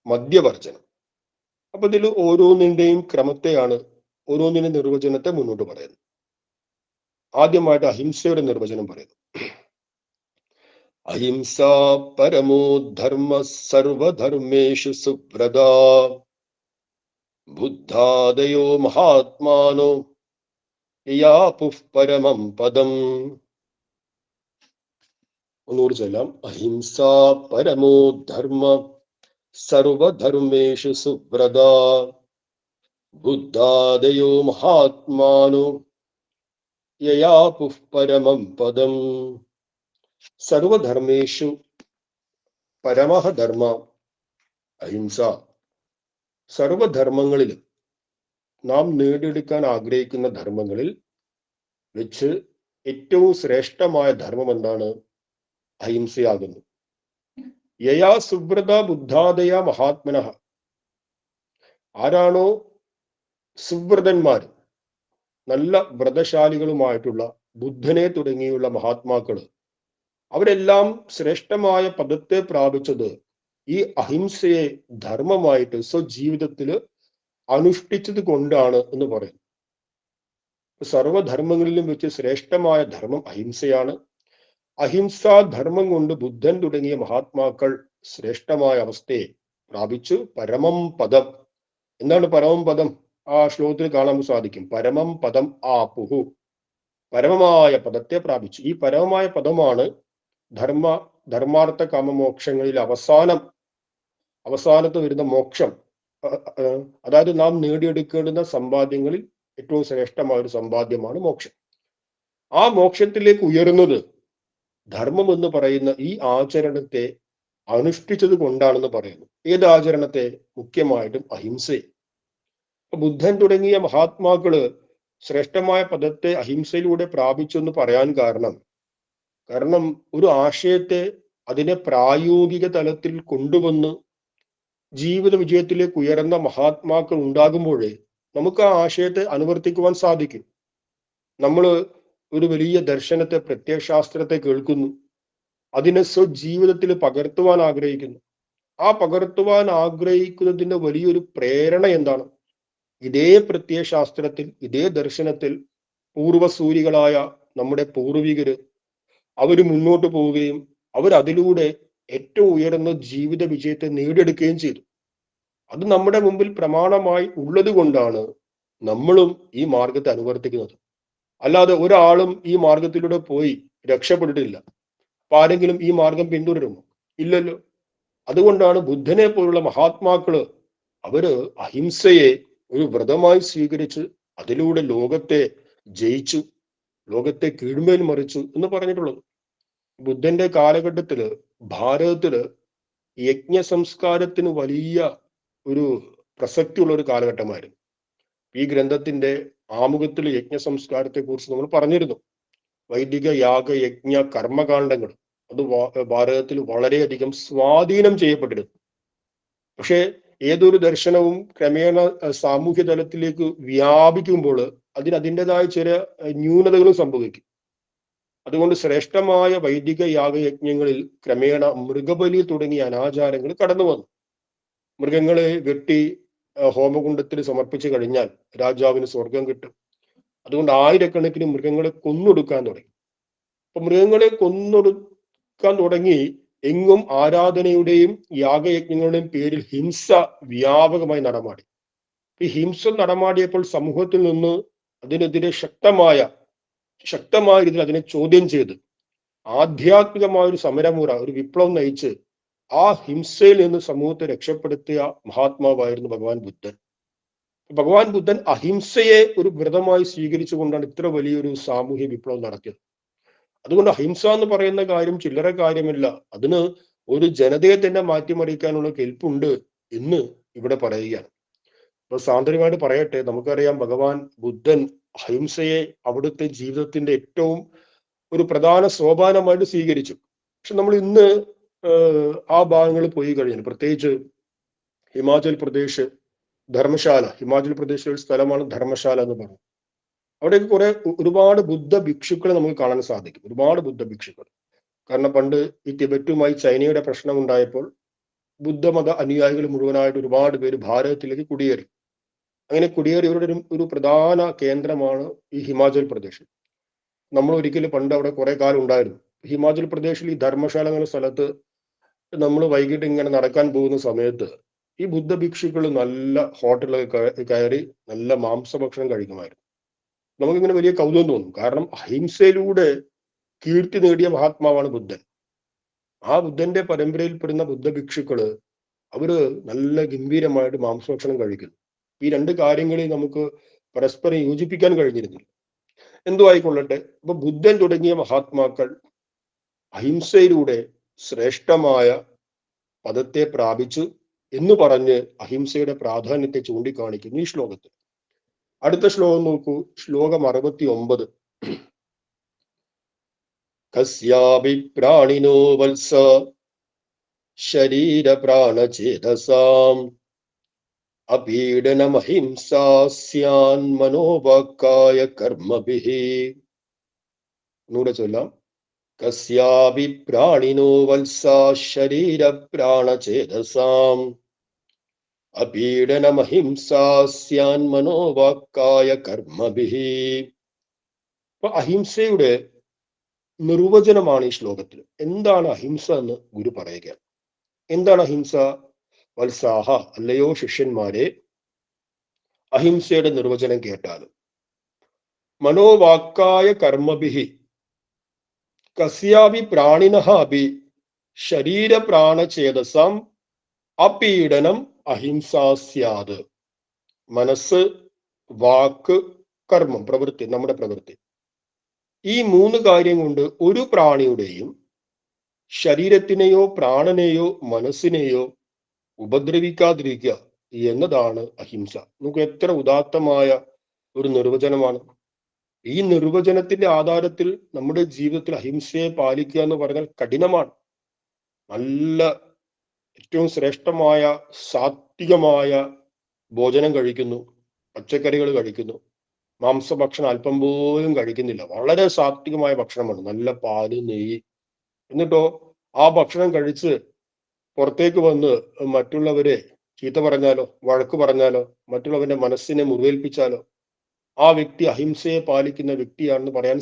മദ്യവർജനം. അപ്പൊ ഇതിൽ ഓരോന്നിന്റെയും ക്രമത്തെയാണ്, ഓരോന്നിന്റെ നിർവചനത്തെ മുന്നോട്ട് പറയുന്നത്. ആദ്യമായിട്ട് അഹിംസയുടെ നിർവചനം പറയുന്നു. അഹിംസ പരമോ ധർമ്മ സർവധർമ്മേഷു സുബ്രത ബുദ്ധാദയോ മഹാത്മാനോ യാപുഃ പരമം പദം. ഒന്നുകൂടി ചൊല്ലാം. അഹിംസ പരമോ ധർമ്മ സർവധർമ്മേഷു സുബ്രത ബുദ്ധാദയോ മഹാത്മാനോ യാപുഃ പരമം പദം. സർവധർമ്മേഷു പരമഃ ധർമ്മ അഹിംസ. സർവധർമ്മങ്ങളിലും നാം നേടിയെടുക്കാൻ ആഗ്രഹിക്കുന്ന ധർമ്മങ്ങളിൽ വെച്ച് ഏറ്റവും ശ്രേഷ്ഠമായ ധർമ്മം എന്താണ്? അഹിംസയാകുന്നു. യയാ സുബ്രത ബുദ്ധാദയ മഹാത്മനഃ. ആരാണോ സുവ്രതന്മാർ, നല്ല വ്രതശാലികളുമായിട്ടുള്ള ബുദ്ധനെ തുടങ്ങിയുള്ള മഹാത്മാക്കള്, അവരെല്ലാം ശ്രേഷ്ഠമായ പദത്തെ പ്രാപിച്ചത് ഈ അഹിംസയെ ധർമ്മമായിട്ട് സ്വജീവിതത്തിൽ അനുഷ്ഠിച്ചത് കൊണ്ടാണ് എന്ന് പറയുന്നു. സർവധർമ്മങ്ങളിലും വെച്ച് ശ്രേഷ്ഠമായ ധർമ്മം അഹിംസയാണ്. അഹിംസാ ധർമ്മം കൊണ്ട് ബുദ്ധൻ തുടങ്ങിയ മഹാത്മാക്കൾ ശ്രേഷ്ഠമായ അവസ്ഥയെ പ്രാപിച്ചു. പരമം പദം. എന്താണ് പരമം പദം? ആ ശ്ലോകത്തിൽ കാണാൻ സാധിക്കും. പരമം പദം ആപുഹു. പരമമായ പദത്തെ പ്രാപിച്ചു. ഈ പരമമായ പദമാണ് ധർമാർത്ഥ കാമമോക്ഷങ്ങളിൽ അവസാനത്ത് വരുന്ന മോക്ഷം. അതായത് നാം നേടിയെടുക്കേണ്ടുന്ന സമ്പാദ്യങ്ങളിൽ ഏറ്റവും ശ്രേഷ്ഠമായ ഒരു സമ്പാദ്യമാണ് മോക്ഷം. ആ മോക്ഷത്തിലേക്ക് ഉയരുന്നത് ധർമ്മം എന്ന് പറയുന്ന ഈ ആചരണത്തെ അനുഷ്ഠിച്ചത് കൊണ്ടാണെന്ന് പറയുന്നു. ഏത് ആചരണത്തെ? മുഖ്യമായിട്ടും അഹിംസയെ. ബുദ്ധൻ തുടങ്ങിയ മഹാത്മാക്കള് ശ്രേഷ്ഠമായ പദത്തെ അഹിംസയിലൂടെ പ്രാപിച്ചു എന്ന് പറയാൻ കാരണം ഒരു ആശയത്തെ അതിനെ പ്രായോഗിക തലത്തിൽ കൊണ്ടുവന്ന് ജീവിത വിജയത്തിലേക്ക് ഉയർന്ന മഹാത്മാക്കൾ ഉണ്ടാകുമ്പോഴേ നമുക്ക് ആ ആശയത്തെ അനുവർത്തിക്കുവാൻ സാധിക്കും. നമ്മൾ ഒരു വലിയ ദർശനത്തെ, പ്രത്യയശാസ്ത്രത്തെ കേൾക്കുന്നു, അതിനെ സ്വജീവിതത്തിൽ പകർത്തുവാൻ ആഗ്രഹിക്കുന്നു. ആ പകർത്തുവാൻ ആഗ്രഹിക്കുന്നതിന്റെ വലിയൊരു പ്രേരണ എന്താണ്? ഇതേ പ്രത്യയശാസ്ത്രത്തിൽ, ഇതേ ദർശനത്തിൽ പൂർവസൂരികളായ നമ്മുടെ പൂർവികര് അവർ മുന്നോട്ട് പോവുകയും അവരതിലൂടെ ഏറ്റവും ഉയർന്ന ജീവിത വിജയത്തെ നേടിയെടുക്കുകയും ചെയ്തു. അത് നമ്മുടെ മുമ്പിൽ പ്രമാണമായി ഉള്ളത് കൊണ്ടാണ് നമ്മളും ഈ മാർഗത്തെ അനുവർത്തിക്കുന്നത്. അല്ലാതെ ഒരാളും ഈ മാർഗത്തിലൂടെ പോയി രക്ഷപ്പെട്ടിട്ടില്ല. അപ്പൊ ആരെങ്കിലും ഈ മാർഗം പിന്തുടരുമോ? ഇല്ലല്ലോ. അതുകൊണ്ടാണ് ബുദ്ധനെ പോലുള്ള മഹാത്മാക്കള് അവര് അഹിംസയെ ഒരു വ്രതമായി സ്വീകരിച്ച് അതിലൂടെ ലോകത്തെ ജയിച്ചു, ലോകത്തെ കീഴ്മേൽ മറിച്ചു എന്ന് പറഞ്ഞിട്ടുള്ളത്. ബുദ്ധന്റെ കാലഘട്ടത്തില് ഭാരതത്തില് യജ്ഞ സംസ്കാരത്തിന് വലിയ ഒരു പ്രസക്തിയുള്ള ഒരു കാലഘട്ടമായിരുന്നു. ഈ ഗ്രന്ഥത്തിന്റെ ആമുഖത്തിൽ യജ്ഞ സംസ്കാരത്തെ കുറിച്ച് നമ്മൾ പറഞ്ഞിരുന്നു. വൈദിക യാഗ യജ്ഞ കർമ്മകാണ്ഡങ്ങൾ അത് ഭാരതത്തിൽ വളരെയധികം സ്വാധീനം ചെയ്യപ്പെട്ടിരുന്നു. പക്ഷെ ഏതൊരു ദർശനവും ക്രമേണ സാമൂഹ്യ തലത്തിലേക്ക് വ്യാപിക്കുമ്പോൾ അതിൻ്റെതായ ചില ന്യൂനതകളും സംഭവിക്കും. അതുകൊണ്ട് ശ്രേഷ്ഠമായ വൈദിക യാഗയജ്ഞങ്ങളിൽ ക്രമേണ മൃഗബലി തുടങ്ങിയ അനാചാരങ്ങൾ കടന്നു വന്നു. മൃഗങ്ങളെ വെട്ടി ഹോമകുണ്ടത്തിൽ സമർപ്പിച്ചു കഴിഞ്ഞാൽ രാജാവിന് സ്വർഗം കിട്ടും. അതുകൊണ്ട് ആയിരക്കണക്കിന് മൃഗങ്ങളെ കൊന്നൊടുക്കാൻ തുടങ്ങി. അപ്പൊ മൃഗങ്ങളെ കൊന്നൊടുക്കാൻ തുടങ്ങി എങ്ങും ആരാധനയുടെയും യാഗയജ്ഞങ്ങളുടെയും പേരിൽ ഹിംസ വ്യാപകമായി നടമാടി. ഈ ഹിംസ നടമാടിയപ്പോൾ സമൂഹത്തിൽ നിന്ന് അതിനെതിരെ ശക്തമായ രീതിയിൽ അതിനെ ചോദ്യം ചെയ്ത് ആധ്യാത്മികമായ ഒരു സമരമുറ, ഒരു വിപ്ലവം നയിച്ച് ആ ഹിംസയിൽ നിന്ന് സമൂഹത്തെ രക്ഷപ്പെടുത്തിയ മഹാത്മാവായിരുന്നു ഭഗവാൻ ബുദ്ധൻ. ഭഗവാൻ ബുദ്ധൻ അഹിംസയെ ഒരു വ്രതമായി സ്വീകരിച്ചുകൊണ്ടാണ് ഇത്ര വലിയൊരു സാമൂഹ്യ വിപ്ലവം നടത്തിയത്. അതുകൊണ്ട് അഹിംസ എന്ന് പറയുന്ന കാര്യം ചില്ലറ കാര്യമല്ല. അതിന് ഒരു ജനതയെ തന്നെ മാറ്റിമറിക്കാനുള്ള കെൽപ്പുണ്ട് എന്ന് ഇവിടെ പറയുകയാണ്. അപ്പൊ സാന്ദര്യമായിട്ട് പറയട്ടെ, നമുക്കറിയാം ഭഗവാൻ ബുദ്ധൻ അഹിംസയെ അവിടുത്തെ ജീവിതത്തിന്റെ ഏറ്റവും ഒരു പ്രധാന സോപാനമായിട്ട് സ്വീകരിച്ചു. പക്ഷെ നമ്മൾ ഇന്ന് ആ ഭാഗങ്ങളിൽ പോയി കഴിഞ്ഞു. പ്രത്യേകിച്ച് ഹിമാചൽ പ്രദേശ് ധർമ്മശാല, ഹിമാചൽ പ്രദേശിലെ ഒരു സ്ഥലമാണ് ധർമ്മശാല എന്ന് പറയുന്നത്. അവിടേക്ക് ഒരുപാട് ബുദ്ധ ഭിക്ഷുക്കളെ നമുക്ക് കാണാൻ സാധിക്കും. ഒരുപാട് ബുദ്ധ ഭിക്ഷുക്കൾ. കാരണം പണ്ട് ഈ ടിബറ്റുമായി ചൈനയുടെ പ്രശ്നം ഉണ്ടായപ്പോൾ ബുദ്ധമത അനുയായികൾ മുഴുവനായിട്ട് ഒരുപാട് പേര് ഭാരതത്തിലേക്ക് കുടിയേറി. അങ്ങനെ കുടിയേറിയവരുടെ ഒരു പ്രധാന കേന്ദ്രമാണ് ഈ ഹിമാചൽ പ്രദേശ്. നമ്മൾ ഒരിക്കലും പണ്ട് അവിടെ കുറെ കാലം ഉണ്ടായിരുന്നു. ഹിമാചൽ പ്രദേശിൽ ഈ ധർമ്മശാല എന്ന സ്ഥലത്ത് നമ്മൾ വൈകിട്ട് ഇങ്ങനെ നടക്കാൻ പോകുന്ന സമയത്ത് ഈ ബുദ്ധ ഭിക്ഷുക്കൾ നല്ല ഹോട്ടലിലൊക്കെ കയറി നല്ല മാംസഭക്ഷണം കഴിക്കുമായിരുന്നു. നമുക്കിങ്ങനെ വലിയ കൗതുകം തോന്നും. കാരണം അഹിംസയിലൂടെ കീർത്തി നേടിയ മഹാത്മാവാണ് ബുദ്ധൻ. ആ ബുദ്ധന്റെ പരമ്പരയിൽപ്പെടുന്ന ബുദ്ധ ഭിക്ഷുക്കള് അവര് നല്ല ഗംഭീരമായിട്ട് മാംസഭക്ഷണം കഴിക്കുന്നു. ഈ രണ്ട് കാര്യങ്ങളെ നമുക്ക് പരസ്പരം യോജിപ്പിക്കാൻ കഴിഞ്ഞിരുന്നില്ല. എന്തോ ആയിക്കൊള്ളട്ടെ, അപ്പൊ ബുദ്ധൻ തുടങ്ങിയ മഹാത്മാക്കൾ അഹിംസയിലൂടെ ശ്രേഷ്ഠമായ പദത്തെ പ്രാപിച്ചു എന്ന് പറഞ്ഞ് അഹിംസയുടെ പ്രാധാന്യത്തെ ചൂണ്ടിക്കാണിക്കുന്നു ഈ ശ്ലോകത്തിൽ. അടുത്ത ശ്ലോകം നോക്കൂ, ശ്ലോകം 69. കസ്യാപി പ്രാണിനോ വത്സ ശരീര പ്രാണചേതസാം അപീഡനമഹിംസാ സ്യാൻ മനോവാക്കായ കർമ്മഭിഃ. ഒന്നുകൂടെ ചൊല്ലാം. കസ്യാപി പ്രാണിനോ വത്സ ശരീര പ്രാണചേതസാം അപീഡനമഹിംസാ സ്യാൻ മനോവാക്കായ കർമ്മഭിഃ. അപ്പൊ അഹിംസയുടെ നിർവചനമാണ് ഈ ശ്ലോകത്തിൽ. എന്താണ് അഹിംസ എന്ന് ഗുരു പറയുക. എന്താണ് അഹിംസ? വത്സാഹ, അല്ലയോ ശിഷ്യന്മാരെ, അഹിംസയുടെ നിർവചനം കേട്ടാലും മനോവാക്കായ കർമ്മഭിഃ കസ്യാപി പ്രാണിനഃ അപി ശരീര പ്രാണചേതസാം അപീഡനം അഹിംസാ സ്യാത്. മനസ്സ്, വാക്ക്, കർമ്മം, പ്രവൃത്തി, നമ്മുടെ പ്രവൃത്തി, ഈ മൂന്ന് കാര്യം കൊണ്ട് ഒരു പ്രാണിയുടെയും ശരീരത്തിനെയോ പ്രാണനെയോ മനസ്സിനെയോ ഉപദ്രവിക്കാതിരിക്കുക എന്നതാണ് അഹിംസ. നമുക്ക് എത്ര ഉദാത്തമായ ഒരു നിർവചനമാണ്. ഈ നിർവചനത്തിന്റെ ആധാരത്തിൽ നമ്മുടെ ജീവിതത്തിൽ അഹിംസയെ പാലിക്കുക എന്ന് പറഞ്ഞാൽ കഠിനമാണ്. നല്ല ഏറ്റവും ശ്രേഷ്ഠമായ സാത്വികമായ ഭോജനം കഴിക്കുന്നു, പച്ചക്കറികൾ കഴിക്കുന്നു, മാംസഭക്ഷണം അല്പം പോലും കഴിക്കുന്നില്ല. വളരെ സാത്വികമായ ഭക്ഷണമാണ്. നല്ല പാല്, നെയ്യ്. എന്നിട്ടോ ആ ഭക്ഷണം കഴിച്ച് പുറത്തേക്ക് വന്ന് മറ്റുള്ളവരെ ചീത്ത പറഞ്ഞാലോ, വഴക്ക് പറഞ്ഞാലോ, മറ്റുള്ളവന്റെ മനസ്സിനെ മുറിവേൽപ്പിച്ചാലോ ആ വ്യക്തി അഹിംസയെ പാലിക്കുന്ന വ്യക്തിയാണെന്ന് പറയാൻ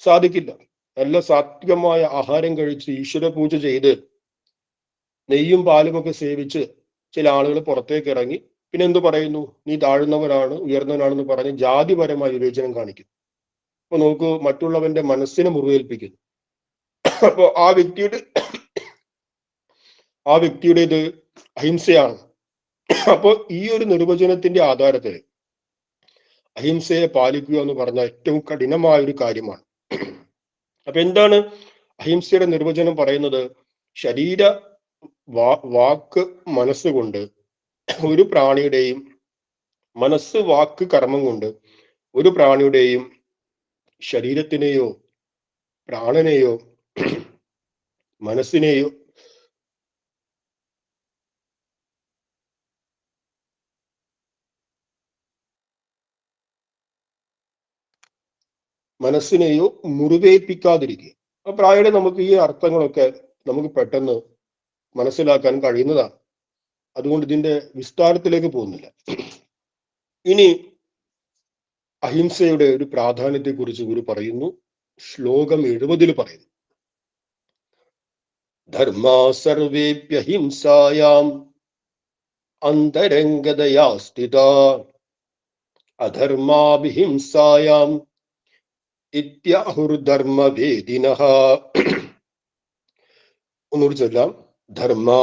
സാധിക്കില്ല. നല്ല സാത്വികമായ ആഹാരം കഴിച്ച് ഈശ്വര പൂജ ചെയ്ത് നെയ്യും പാലുമൊക്കെ സേവിച്ച് ചില ആളുകൾ പുറത്തേക്ക് ഇറങ്ങി പിന്നെ എന്തു പറയുന്നു? നീ താഴ്ന്നവനാണ്, ഉയർന്നവനാണെന്ന് പറഞ്ഞ് ജാതിപരമായ വിവേചനം കാണിക്കുന്നു. അപ്പൊ നോക്കൂ, മറ്റുള്ളവന്റെ മനസ്സിനെ മുറിവേൽപ്പിക്കുന്നു. അപ്പൊ ആ വ്യക്തിയുടേത് അഹിംസയാണ്. അപ്പോൾ ഈ ഒരു നിർവചനത്തിന്റെ ആധാരത്തിൽ അഹിംസയെ പാലിക്കുക എന്ന് പറഞ്ഞാൽ ഏറ്റവും കഠിനമായ ഒരു കാര്യമാണ്. അപ്പൊ എന്താണ് അഹിംസയുടെ നിർവചനം പറയുന്നത്? ശരീര, വാക്ക്, മനസ്സുകൊണ്ട് ഒരു പ്രാണിയുടെയും, മനസ്സ്, വാക്ക്, കർമ്മം കൊണ്ട് ഒരു പ്രാണിയുടെയും ശരീരത്തിനെയോ പ്രാണനെയോ മനസ്സിനെയോ മനസ്സിനെയോ മുറിവേൽപ്പിക്കാതിരിക്കുക. അപ്പൊ പ്രായയുടെ നമുക്ക് ഈ അർത്ഥങ്ങളൊക്കെ നമുക്ക് പെട്ടെന്ന് മനസ്സിലാക്കാൻ കഴിയുന്നതാണ്. അതുകൊണ്ട് ഇതിന്റെ വിസ്താരത്തിലേക്ക് പോകുന്നില്ല. ഇനി അഹിംസയുടെ ഒരു പ്രാധാന്യത്തെ കുറിച്ച് ഗുരു പറയുന്നു. ശ്ലോകം 70 പറയുന്നു: ധർമാ സർവേപ്യഹിംസായാം അന്തരംഗതയാ സ്ഥിതാ അധർമാഭിഹിംസായാം ഇത്യാഹുർധർമ്മവേദിനഃ. ഒന്നുകൂടി ചൊല്ലാം. ധർമാ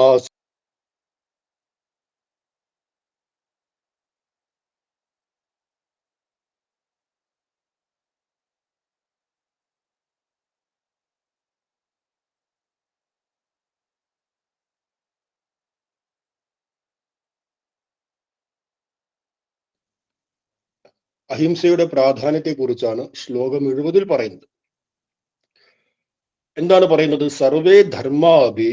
അഹിംസയുടെ പ്രാധാന്യത്തെ കുറിച്ചാണ് ശ്ലോകം 70 പറയുന്നത്. എന്താണ് പറയുന്നത്? സർവേ ധർമാഭി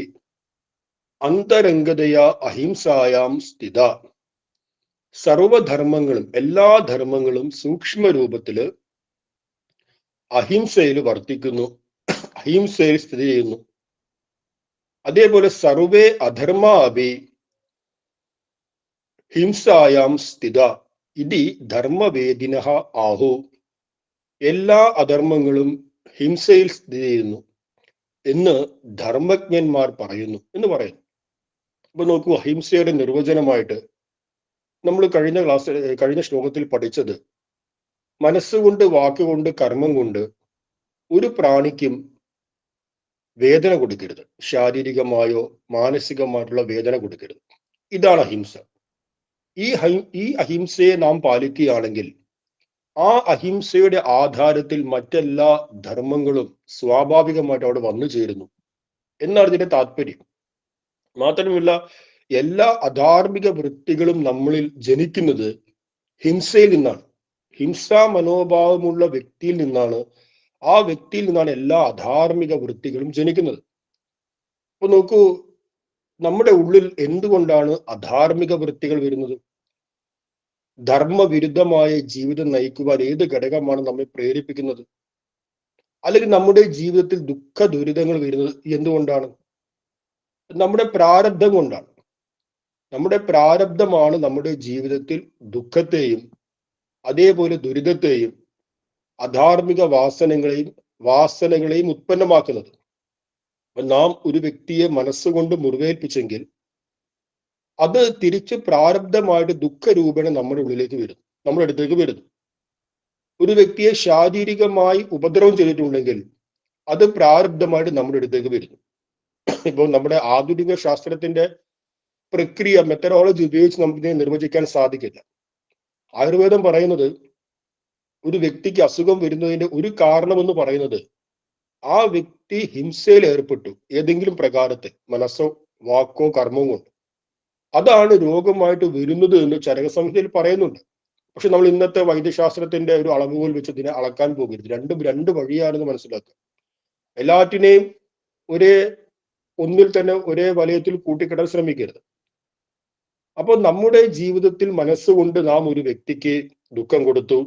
അന്തരംഗതയാ അഹിംസായാം സ്ഥിത. സർവധർമ്മങ്ങളും എല്ലാ ധർമ്മങ്ങളും സൂക്ഷ്മ രൂപത്തില് അഹിംസയിൽ വർത്തിക്കുന്നു, അഹിംസയിൽ സ്ഥിതി ചെയ്യുന്നു. അതേപോലെ സർവേ അധർമാഭി ഹിംസായാം സ്ഥിത ഇതി ധർമ്മവേദിനഃ ആഹു. എല്ലാ അധർമ്മങ്ങളും ഹിംസയിൽ സ്ഥിതി ചെയ്യുന്നു എന്ന് ധർമ്മജ്ഞന്മാർ പറയുന്നു എന്ന് പറയുന്നു. അപ്പൊ നോക്കൂ, അഹിംസയുടെ നിർവചനമായിട്ട് നമ്മൾ കഴിഞ്ഞ ശ്ലോകത്തിൽ പഠിച്ചത്, മനസ്സുകൊണ്ട്, വാക്കുകൊണ്ട്, കർമ്മം കൊണ്ട് ഒരു പ്രാണിക്കും വേദന കൊടുക്കരുത്. ശാരീരികമായോ മാനസികമായിട്ടുള്ള വേദന കൊടുക്കരുത്. ഇതാണ് അഹിംസ. ഈ അഹിംസയെ നാം പാലിക്കുകയാണെങ്കിൽ ആ അഹിംസയുടെ ആധാരത്തിൽ മറ്റെല്ലാ ധർമ്മങ്ങളും സ്വാഭാവികമായിട്ട് അവിടെ വന്നു ചേരുന്നു എന്നാണ് ഇതിന്റെ താല്പര്യം. മാത്രമല്ല, എല്ലാ അധാർമിക വൃത്തികളും നമ്മളിൽ ജനിക്കുന്നത് ഹിംസയിൽ നിന്നാണ്. ഹിംസാ മനോഭാവമുള്ള വ്യക്തിയിൽ നിന്നാണ്, ആ വ്യക്തിയിൽ നിന്നാണ് എല്ലാ അധാർമിക വൃത്തികളും ജനിക്കുന്നത്. അപ്പൊ നോക്കൂ, നമ്മുടെ ഉള്ളിൽ എന്തുകൊണ്ടാണ് അധാർമിക വൃത്തികൾ വരുന്നത്? ധർമ്മവിരുദ്ധമായ ജീവിതം നയിക്കുവാൻ ഏത് ഘടകമാണ് നമ്മെ പ്രേരിപ്പിക്കുന്നത്? അല്ലെങ്കിൽ നമ്മുടെ ജീവിതത്തിൽ ദുഃഖ ദുരിതങ്ങൾ വരുന്നത് എന്തുകൊണ്ടാണ്? നമ്മുടെ പ്രാരബ്ധം കൊണ്ടാണ്. നമ്മുടെ പ്രാരബ്ധമാണ് നമ്മുടെ ജീവിതത്തിൽ ദുഃഖത്തെയും അതേപോലെ ദുരിതത്തെയും അധാർമിക വാസനകളെയും ഉത്പന്നമാക്കുന്നത്. നാം ഒരു വ്യക്തിയെ മനസ്സുകൊണ്ട് മുറിവേൽപ്പിച്ചെങ്കിൽ അത് തിരിച്ച് പ്രാരബ്ധമായിട്ട് ദുഃഖരൂപേണ നമ്മുടെ ഉള്ളിലേക്ക് വരുന്നു, നമ്മുടെ അടുത്തേക്ക് വരുന്നു. ഒരു വ്യക്തിയെ ശാരീരികമായി ഉപദ്രവം ചെയ്തിട്ടുണ്ടെങ്കിൽ അത് പ്രാരബ്ധമായിട്ട് നമ്മുടെ അടുത്തേക്ക് വരുന്നു. ഇപ്പോൾ നമ്മുടെ ആധുനിക ശാസ്ത്രത്തിന്റെ പ്രക്രിയ, മെത്തഡോളജി ഉപയോഗിച്ച് നമുക്കിതിനെ നിർവചിക്കാൻ സാധിക്കില്ല. ആയുർവേദം പറയുന്നത് ഒരു വ്യക്തിക്ക് അസുഖം വരുന്നതിന്റെ ഒരു കാരണമെന്ന് പറയുന്നത് ആ വ്യക്തി ഹിംസയിൽ ഏർപ്പെട്ടു ഏതെങ്കിലും പ്രകാരത്തെ, മനസ്സോ വാക്കോ കർമ്മവും കൊണ്ട്. അതാണ് രോഗമായിട്ട് വരുന്നത് എന്ന് ചരകസംഹിതയിൽ പറയുന്നുണ്ട്. പക്ഷെ നമ്മൾ ഇന്നത്തെ വൈദ്യശാസ്ത്രത്തിന്റെ ഒരു അളവുകോൽ വെച്ച് ഇതിനെ അളക്കാൻ പോകരുത്. രണ്ട് വഴിയാണെന്ന് മനസ്സിലാക്കുക. എല്ലാറ്റിനെയും ഒന്നിൽ തന്നെ ഒരേ വലയത്തിൽ കൂട്ടിക്കിടാൻ ശ്രമിക്കരുത്. അപ്പോൾ നമ്മുടെ ജീവിതത്തിൽ മനസ്സുകൊണ്ട് നാം ഒരു വ്യക്തിക്ക് ദുഃഖം കൊടുത്തു,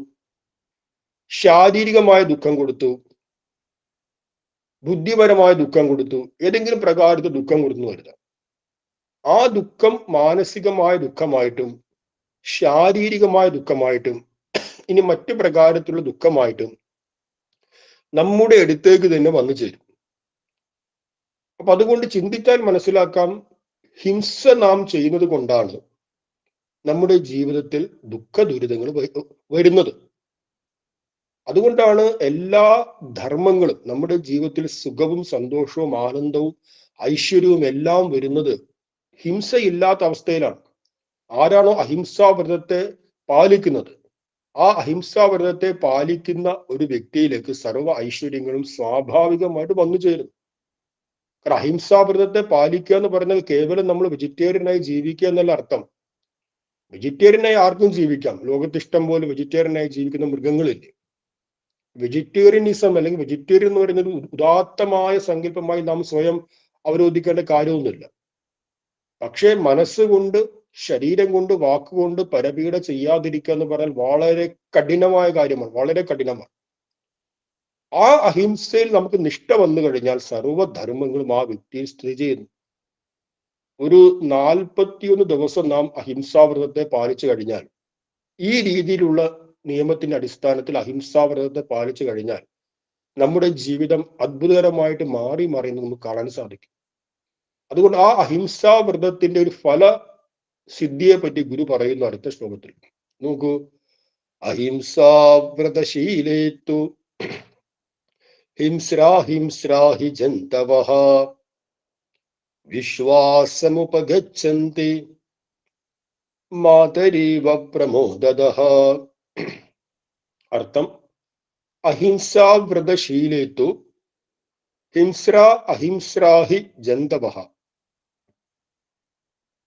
ശാരീരികമായ ദുഃഖം കൊടുത്തു, ബുദ്ധിപരമായ ദുഃഖം കൊടുത്തു, ഏതെങ്കിലും പ്രകാരത്തിൽ ദുഃഖം കൊടുത്തു വരുക. ആ ദുഃഖം മാനസികമായ ദുഃഖമായിട്ടും ശാരീരികമായ ദുഃഖമായിട്ടും ഇനി മറ്റു പ്രകാരത്തിലുള്ള ദുഃഖമായിട്ടും നമ്മുടെ അടുത്തേക്ക് തന്നെ വന്നു ചേരും. അപ്പൊ അതുകൊണ്ട് ചിന്തിച്ചാൽ മനസ്സിലാക്കാം, ഹിംസ നാം ചെയ്യുന്നത് കൊണ്ടാണ് നമ്മുടെ ജീവിതത്തിൽ ദുഃഖ ദുരിതങ്ങൾ വരുന്നത്. അതുകൊണ്ടാണ് എല്ലാ ധർമ്മങ്ങളും നമ്മുടെ ജീവിതത്തിൽ സുഖവും സന്തോഷവും ആനന്ദവും ഐശ്വര്യവും എല്ലാം വരുന്നത് ഹിംസയില്ലാത്ത അവസ്ഥയിലാണ്. ആരാണോ അഹിംസാവ്രതത്തെ പാലിക്കുന്നത്, ആ അഹിംസാവ്രതത്തെ പാലിക്കുന്ന ഒരു വ്യക്തിയിലേക്ക് സർവ്വ ഐശ്വര്യങ്ങളും സ്വാഭാവികമായിട്ട് വന്നു ചേരും. കാരണം അഹിംസാവ്രതത്തെ പാലിക്കുക എന്ന് പറയുന്നത് കേവലം നമ്മൾ വെജിറ്റേറിയനായി ജീവിക്കുക എന്നല്ല അർത്ഥം. വെജിറ്റേറിയനായി ആർക്കും ജീവിക്കാം. ലോകത്ത് ഇഷ്ടം പോലെ വെജിറ്റേറിയനായി ജീവിക്കുന്ന മൃഗങ്ങളില്ലേ. വെജിറ്റേറിയനിസം അല്ലെങ്കിൽ വെജിറ്റേറിയൻ എന്ന് പറയുന്നത് ഉദാത്തമായ സങ്കല്പമായി നാം സ്വയം അവരോധിക്കേണ്ട കാര്യമൊന്നുമില്ല. പക്ഷേ മനസ്സുകൊണ്ട്, ശരീരം കൊണ്ട്, വാക്കുകൊണ്ട് പരപീഡ ചെയ്യാതിരിക്കുക എന്ന് പറഞ്ഞാൽ വളരെ കഠിനമായ കാര്യമാണ്, വളരെ കഠിനമാണ്. ആ അഹിംസയിൽ നമുക്ക് നിഷ്ഠ വന്നു കഴിഞ്ഞാൽ സർവ്വധർമ്മങ്ങളും ആ വ്യക്തിയിൽ സ്ഥിതി ചെയ്യുന്നു. ഒരു 41 ദിവസം നാം അഹിംസാവ്രതത്തെ പാലിച്ചു കഴിഞ്ഞാൽ, ഈ രീതിയിലുള്ള നിയമത്തിന്റെ അടിസ്ഥാനത്തിൽ അഹിംസാവ്രതത്തെ പാലിച്ചു കഴിഞ്ഞാൽ നമ്മുടെ ജീവിതം അത്ഭുതകരമായിട്ട് മാറി മറിയുന്നത് നമുക്ക് കാണാൻ സാധിക്കും. അതുകൊണ്ട് ആ അഹിംസാവ്രതത്തിന്റെ ഒരു ഫല സിദ്ധിയെ പറ്റി ഗുരു പറയുന്നു അടുത്ത ശ്ലോകത്തിൽ. നോക്കൂ, അഹിംസാവ്രതശീലേത്തു ഹിംസ്രാഹി ജന്തവഃ വിശ്വാസമുപഗച്ഛന്തി മാതരീവ പ്രമോദതഃ. അർത്ഥം, അഹിംസാവ്രതശീലേത്തു അഹിംസ്രാഹി ജന്തവഃ.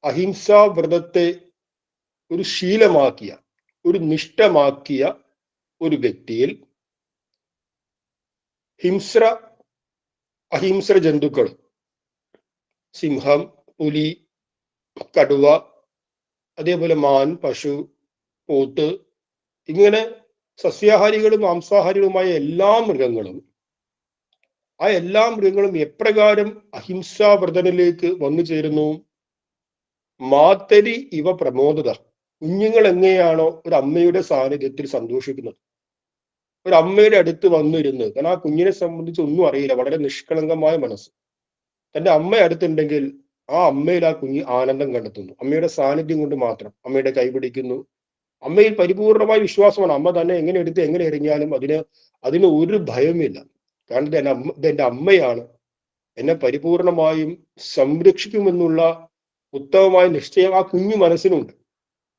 അഹിംസാവ്രതത്തെ ഒരു ശീലമാക്കിയ, ഒരു നിഷ്ഠമാക്കിയ ഒരു വ്യക്തിയിൽ അഹിംസ്ര ജന്തുക്കൾ, സിംഹം, പുലി, കടുവ, അതേപോലെ മാൻ, പശു, പോത്ത്, ഇങ്ങനെ സസ്യാഹാരികളും മാംസാഹാരികളുമായ എല്ലാ മൃഗങ്ങളും എപ്രകാരം അഹിംസാവ്രതനിലേക്ക് വന്നു ചേരുന്നു? മാതരി ഇവ പ്രമോദത. കുഞ്ഞുങ്ങൾ എങ്ങനെയാണോ ഒരു അമ്മയുടെ സാന്നിധ്യത്തിൽ സന്തോഷിക്കുന്നത്, ഒരു അമ്മയുടെ അടുത്ത് വന്നിരുന്ന്, കാരണം ആ കുഞ്ഞിനെ സംബന്ധിച്ച് ഒന്നും അറിയില്ല, വളരെ നിഷ്കളങ്കമായ മനസ്സ്. തന്റെ അമ്മ അടുത്തുണ്ടെങ്കിൽ ആ അമ്മയിൽ ആ കുഞ്ഞ് ആനന്ദം കണ്ടെത്തുന്നു. അമ്മയുടെ സാന്നിധ്യം കൊണ്ട് മാത്രം അമ്മയുടെ കൈ പിടിക്കുന്നു. അമ്മയിൽ പരിപൂർണമായ വിശ്വാസമാണ്. അമ്മ തന്നെ എങ്ങനെ എടുത്ത് എങ്ങനെ എറിഞ്ഞാലും അതിന് ഒരു ഭയമില്ല. കാരണം ഇതെന്റെ അമ്മയാണ്, എന്നെ പരിപൂർണമായും സംരക്ഷിക്കുമെന്നുള്ള ഉത്തമമായ നിശ്ചയം ആ കുഞ്ഞു മനസ്സിനുണ്ട്.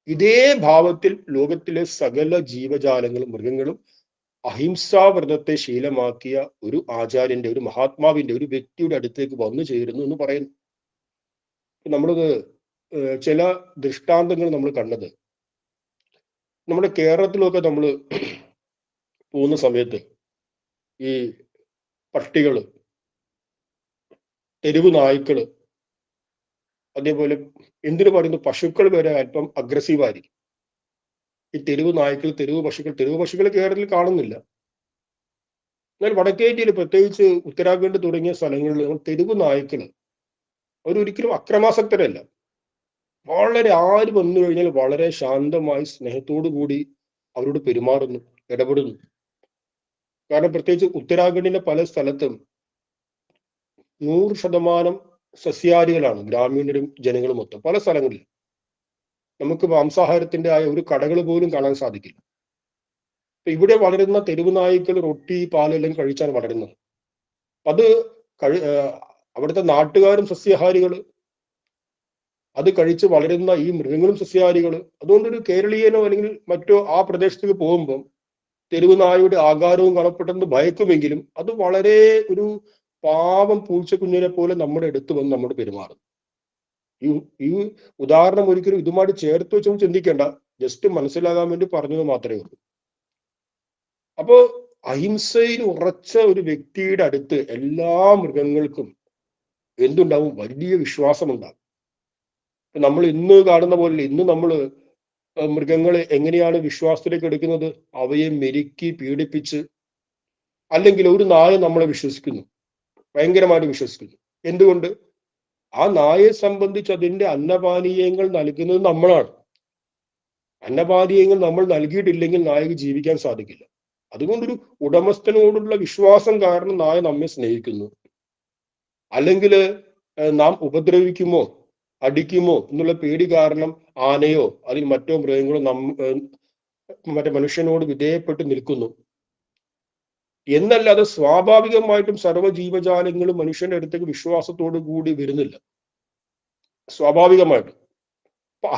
ഇതേ ഭാവത്തിൽ ലോകത്തിലെ സകല ജീവജാലങ്ങളും മൃഗങ്ങളും അഹിംസാവ്രതത്തെ ശീലമാക്കിയ ഒരു ആചാര്യന്റെ, ഒരു മഹാത്മാവിന്റെ, ഒരു വ്യക്തിയുടെ അടുത്തേക്ക് വന്നു ചേരുന്നു എന്ന് പറയുന്നു. നമ്മളത് ചില ദൃഷ്ടാന്തങ്ങൾ നമ്മൾ കണ്ടത്, നമ്മുടെ കേരളത്തിലൊക്കെ നമ്മൾ പോകുന്ന സമയത്ത് ഈ പട്ടികള്, തെരുവ് നായ്ക്കള്, അതേപോലെ എന്തിനു പറയുന്നു, പശുക്കൾ വരെ അല്പം അഗ്രസീവായിരിക്കും. ഈ തെരുവ് നായ്ക്കൾ, തെരുവ് പശുക്കൾ കേരളത്തിൽ കാണുന്നില്ല. എന്നാൽ വടക്കേ ഇന്ത്യയിൽ, പ്രത്യേകിച്ച് ഉത്തരാഖണ്ഡ് തുടങ്ങിയ സ്ഥലങ്ങളിൽ നമ്മൾ തെരുവ് നായ്ക്കള് അവരൊരിക്കലും അക്രമാസക്തരല്ല. വളരെ ആര് വന്നു കഴിഞ്ഞാൽ വളരെ ശാന്തമായി സ്നേഹത്തോടു കൂടി അവരോട് പെരുമാറുന്നു, ഇടപെടുന്നു. കാരണം പ്രത്യേകിച്ച് ഉത്തരാഖണ്ഡിന്റെ പല സ്ഥലത്തും 100% സസ്യാഹാരികളാണ് ഗ്രാമീണരും ജനങ്ങളും മൊത്തം. പല സ്ഥലങ്ങളിൽ നമുക്ക് മാംസാഹാരത്തിന്റെ ആയ ഒരു കടകൾ പോലും കാണാൻ സാധിക്കില്ല. ഇവിടെ വളരുന്ന തെരുവ് നായ്ക്കൾ റൊട്ടി, പാലെല്ലാം കഴിച്ചാണ് വളരുന്നത്. അത് അവിടുത്തെ നാട്ടുകാരും സസ്യാഹാരികള്, അത് കഴിച്ച് വളരുന്ന ഈ മൃഗങ്ങളും സസ്യാഹാരികള്. അതുകൊണ്ടൊരു കേരളീയനോ അല്ലെങ്കിൽ മറ്റോ ആ പ്രദേശത്തേക്ക് പോകുമ്പം തെരുവ് നായയുടെ ആകാരവും കാണപ്പെട്ടെന്ന് ഭയക്കുമെങ്കിലും അത് വളരെ ഒരു പാവം പൂച്ചക്കുഞ്ഞിനെ പോലെ നമ്മുടെ അടുത്ത് വന്ന് നമ്മുടെ പെരുമാറും. ഈ ഉദാഹരണം ഒരിക്കലും ഇതുമായിട്ട് ചേർത്ത് വെച്ച് ചിന്തിക്കേണ്ട, ജസ്റ്റ് മനസ്സിലാകാൻ വേണ്ടി പറഞ്ഞത് മാത്രമേ ഉള്ളൂ. അപ്പോ അഹിംസയിൽ ഉറച്ച ഒരു വ്യക്തിയുടെ അടുത്ത് എല്ലാ മൃഗങ്ങൾക്കും എന്തുണ്ടാവും? വലിയ വിശ്വാസമുണ്ടാകും. നമ്മൾ ഇന്ന് കാണുന്ന പോലെ ഇന്ന് നമ്മൾ മൃഗങ്ങളെ എങ്ങനെയാണ് വിശ്വാസത്തിലേക്ക് എടുക്കുന്നത്? അവയെ മെരുക്കി പീഡിപ്പിച്ച്, അല്ലെങ്കിൽ ഒരു നായ നമ്മളെ വിശ്വസിക്കുന്നു, ഭയങ്കരമായിട്ട് വിശ്വസിക്കുന്നു. എന്തുകൊണ്ട്? ആ നായയെ സംബന്ധിച്ച് അതിന്റെ അന്നപാനീയങ്ങൾ നൽകുന്നത് നമ്മളാണ്. അന്നപാനീയങ്ങൾ നമ്മൾ നൽകിയിട്ടില്ലെങ്കിൽ നായക്ക് ജീവിക്കാൻ സാധിക്കില്ല. അതുകൊണ്ടൊരു ഉടമസ്ഥനോടുള്ള വിശ്വാസം കാരണം നായ നമ്മെ സ്നേഹിക്കുന്നു. അല്ലെങ്കിൽ നാം ഉപദ്രവിക്കുമോ അടിക്കുമോ എന്നുള്ള പേടി കാരണം ആനയോ അല്ലെങ്കിൽ മറ്റോ മൃഗങ്ങളോ മറ്റേ മനുഷ്യനോട് വിധേയപ്പെട്ട് നിൽക്കുന്നു. എന്നല്ലാതെ സ്വാഭാവികമായിട്ടും സർവ്വജീവജാലങ്ങളും മനുഷ്യന്റെ അടുത്തേക്ക് വിശ്വാസത്തോടു കൂടി വരുന്നില്ല, സ്വാഭാവികമായിട്ടും. അപ്പൊ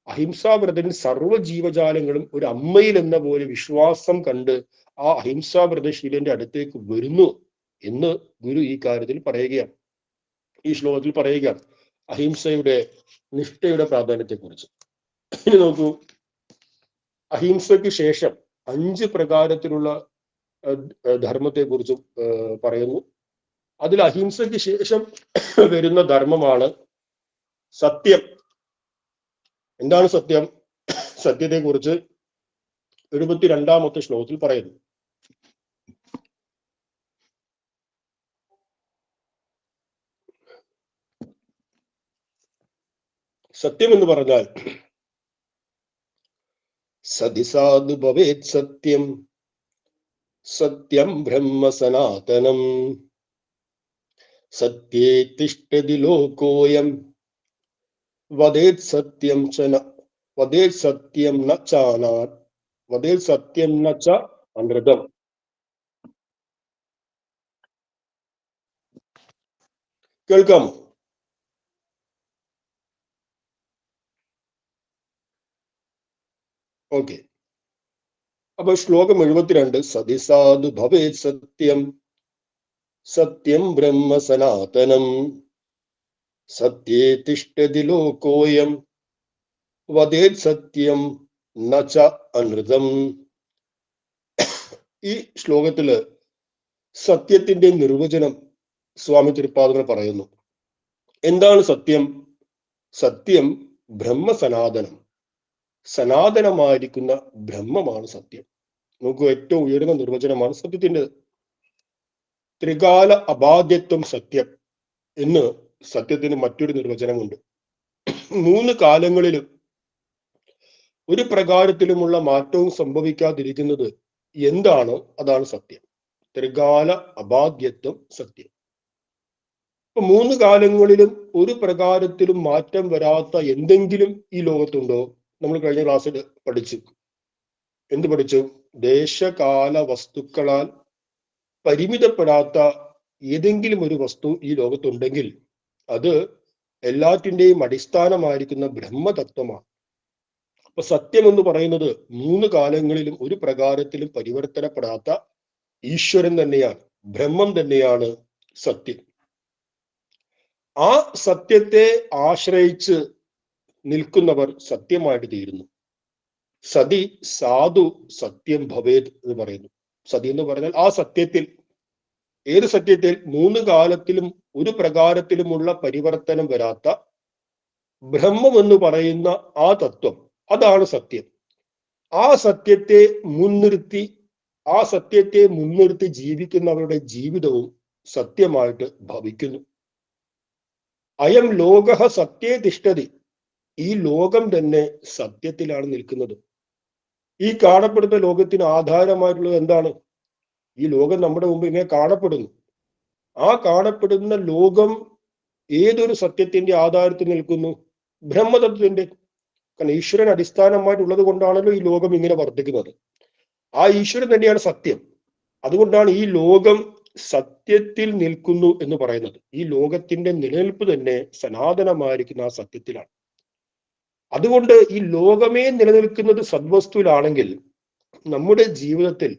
അഹിംസാവ്രതനിൽ സർവ്വജീവജാലങ്ങളും ഒരു അമ്മയിൽ എന്ന പോലെ വിശ്വാസം കണ്ട് ആ അഹിംസാവ്രതശീലന്റെ അടുത്തേക്ക് വരുന്നു എന്ന് ഗുരു ഈ കാര്യത്തിൽ പറയുകയാണ്, ഈ ശ്ലോകത്തിൽ പറയുകയാണ് അഹിംസയുടെ നിഷ്ഠയുടെ പ്രാധാന്യത്തെക്കുറിച്ച്. ഇനി നോക്കൂ, അഹിംസയ്ക്ക് ശേഷം 5 പ്രകാരത്തിലുള്ള ധർമ്മത്തെക്കുറിച്ചും പറയുന്നു. അതിൽ അഹിംസയ്ക്ക് ശേഷം വരുന്ന ധർമ്മമാണ് സത്യം. എന്താണ് സത്യം? സത്യത്തെക്കുറിച്ച് 72-ാമത്തെ ശ്ലോകത്തിൽ പറയുന്നു. സത്യം എന്ന് പറഞ്ഞാൽ സതിസാധു ഭവേത് സത്യം, സത്യം ബ്രഹ്മ സനാതനം, സത്യേ തിഷ്ഠതി ലോകോയം, വദേത് സത്യം വദേത് സത്യം ന ചാനാത്, വദേത് സത്യം ന ച അനൃതം. കേൾക്കാമോ? ഓക്കെ. അപ്പൊ ശ്ലോകം 72. സതിസാധു ഭവേത് സത്യം, സത്യം ബ്രഹ്മ സനാതനം, സത്യേ തിഷ്ഠതി ലോകോയം, വദേത് സത്യം ന ച അനൃതം. ഈ ശ്ലോകത്തില് സത്യത്തിന്റെ നിർവചനം സ്വാമി തിരുപ്പാദങ്ങൾ പറയുന്നു. എന്താണ് സത്യം? സത്യം ബ്രഹ്മ സനാതനം, സനാതനമായിരിക്കുന്ന ബ്രഹ്മമാണ് സത്യം. നമുക്ക് ഏറ്റവും ഉയർന്ന നിർവചനമാണ് സത്യത്തിൻ്റെത്. ത്രികാല അബാധ്യത്വം സത്യം എന്ന് സത്യത്തിന് മറ്റൊരു നിർവചനമുണ്ട്. 3 കാലങ്ങളിലും ഒരു പ്രകാരത്തിലുമുള്ള മാറ്റവും സംഭവിക്കാതിരിക്കുന്നത് എന്താണോ അതാണ് സത്യം. ത്രികാല അബാധ്യത്വം സത്യം. ഇപ്പൊ 3 കാലങ്ങളിലും ഒരു പ്രകാരത്തിലും മാറ്റം വരാത്ത എന്തെങ്കിലും ഈ ലോകത്തുണ്ടോ? നമ്മൾ കഴിഞ്ഞ ക്ലാസ്സിൽ പഠിച്ചു. എന്ത് പഠിച്ചു? ദേശകാല വസ്തുക്കളാൽ പരിമിതപ്പെടാത്ത ഏതെങ്കിലും ഒരു വസ്തു ഈ ലോകത്തുണ്ടെങ്കിൽ അത് എല്ലാറ്റിൻ്റെയും അടിസ്ഥാനമായിരിക്കുന്ന ബ്രഹ്മതത്വമാണ്. അപ്പൊ സത്യം എന്ന് പറയുന്നത് 3 കാലങ്ങളിലും ഒരു പ്രകാരത്തിലും പരിവർത്തനപ്പെടാത്ത ഈശ്വരൻ തന്നെയാണ്, ബ്രഹ്മം തന്നെയാണ് സത്യം. ആ സത്യത്തെ ആശ്രയിച്ച് നിൽക്കുന്നവർ സത്യമായിട്ട് തീരുന്നു. സതി സാധു സത്യം ഭവേത് എന്ന് പറയുന്നു. സതി എന്ന് പറഞ്ഞാൽ ആ സത്യത്തിൽ, ഏത് സത്യത്തിൽ? 3 കാലത്തിലും ഒരു പ്രകാരത്തിലുമുള്ള പരിവർത്തനം വരാത്ത ബ്രഹ്മം എന്ന് പറയുന്ന ആ തത്വം, അതാണ് സത്യം. ആ സത്യത്തെ മുൻനിർത്തി ജീവിക്കുന്നവരുടെ ജീവിതവും സത്യമായിട്ട് ഭവിക്കുന്നു. അയം ലോകഃ സത്യേ തിഷ്ഠതി. ഈ ലോകം തന്നെ സത്യത്തിലാണ് നിൽക്കുന്നത്. ഈ കാണപ്പെടുന്ന ലോകത്തിന് ആധാരമായിട്ടുള്ളത് എന്താണ്? ഈ ലോകം നമ്മുടെ മുമ്പ് ഇങ്ങനെ കാണപ്പെടുന്നു. ആ കാണപ്പെടുന്ന ലോകം ഏതൊരു സത്യത്തിന്റെ ആധാരത്തിൽ നിൽക്കുന്നു? ബ്രഹ്മതത്വത്തിന്റെ. കാരണം ഈശ്വരൻ അടിസ്ഥാനമായിട്ടുള്ളത് കൊണ്ടാണല്ലോ ഈ ലോകം ഇങ്ങനെ വർദ്ധിക്കുന്നത്. ആ ഈശ്വരൻ തന്നെയാണ് സത്യം. അതുകൊണ്ടാണ് ഈ ലോകം സത്യത്തിൽ നിൽക്കുന്നു എന്ന് പറയുന്നത്. ഈ ലോകത്തിന്റെ നിലനിൽപ്പ് തന്നെ സനാതനമായിരിക്കുന്ന ആ സത്യത്തിലാണ്. അതുകൊണ്ട് ഈ ലോകമേ നിലനിൽക്കുന്നത് സദ്വസ്തുവിലാണെങ്കിൽ നമ്മുടെ ജീവിതത്തിൽ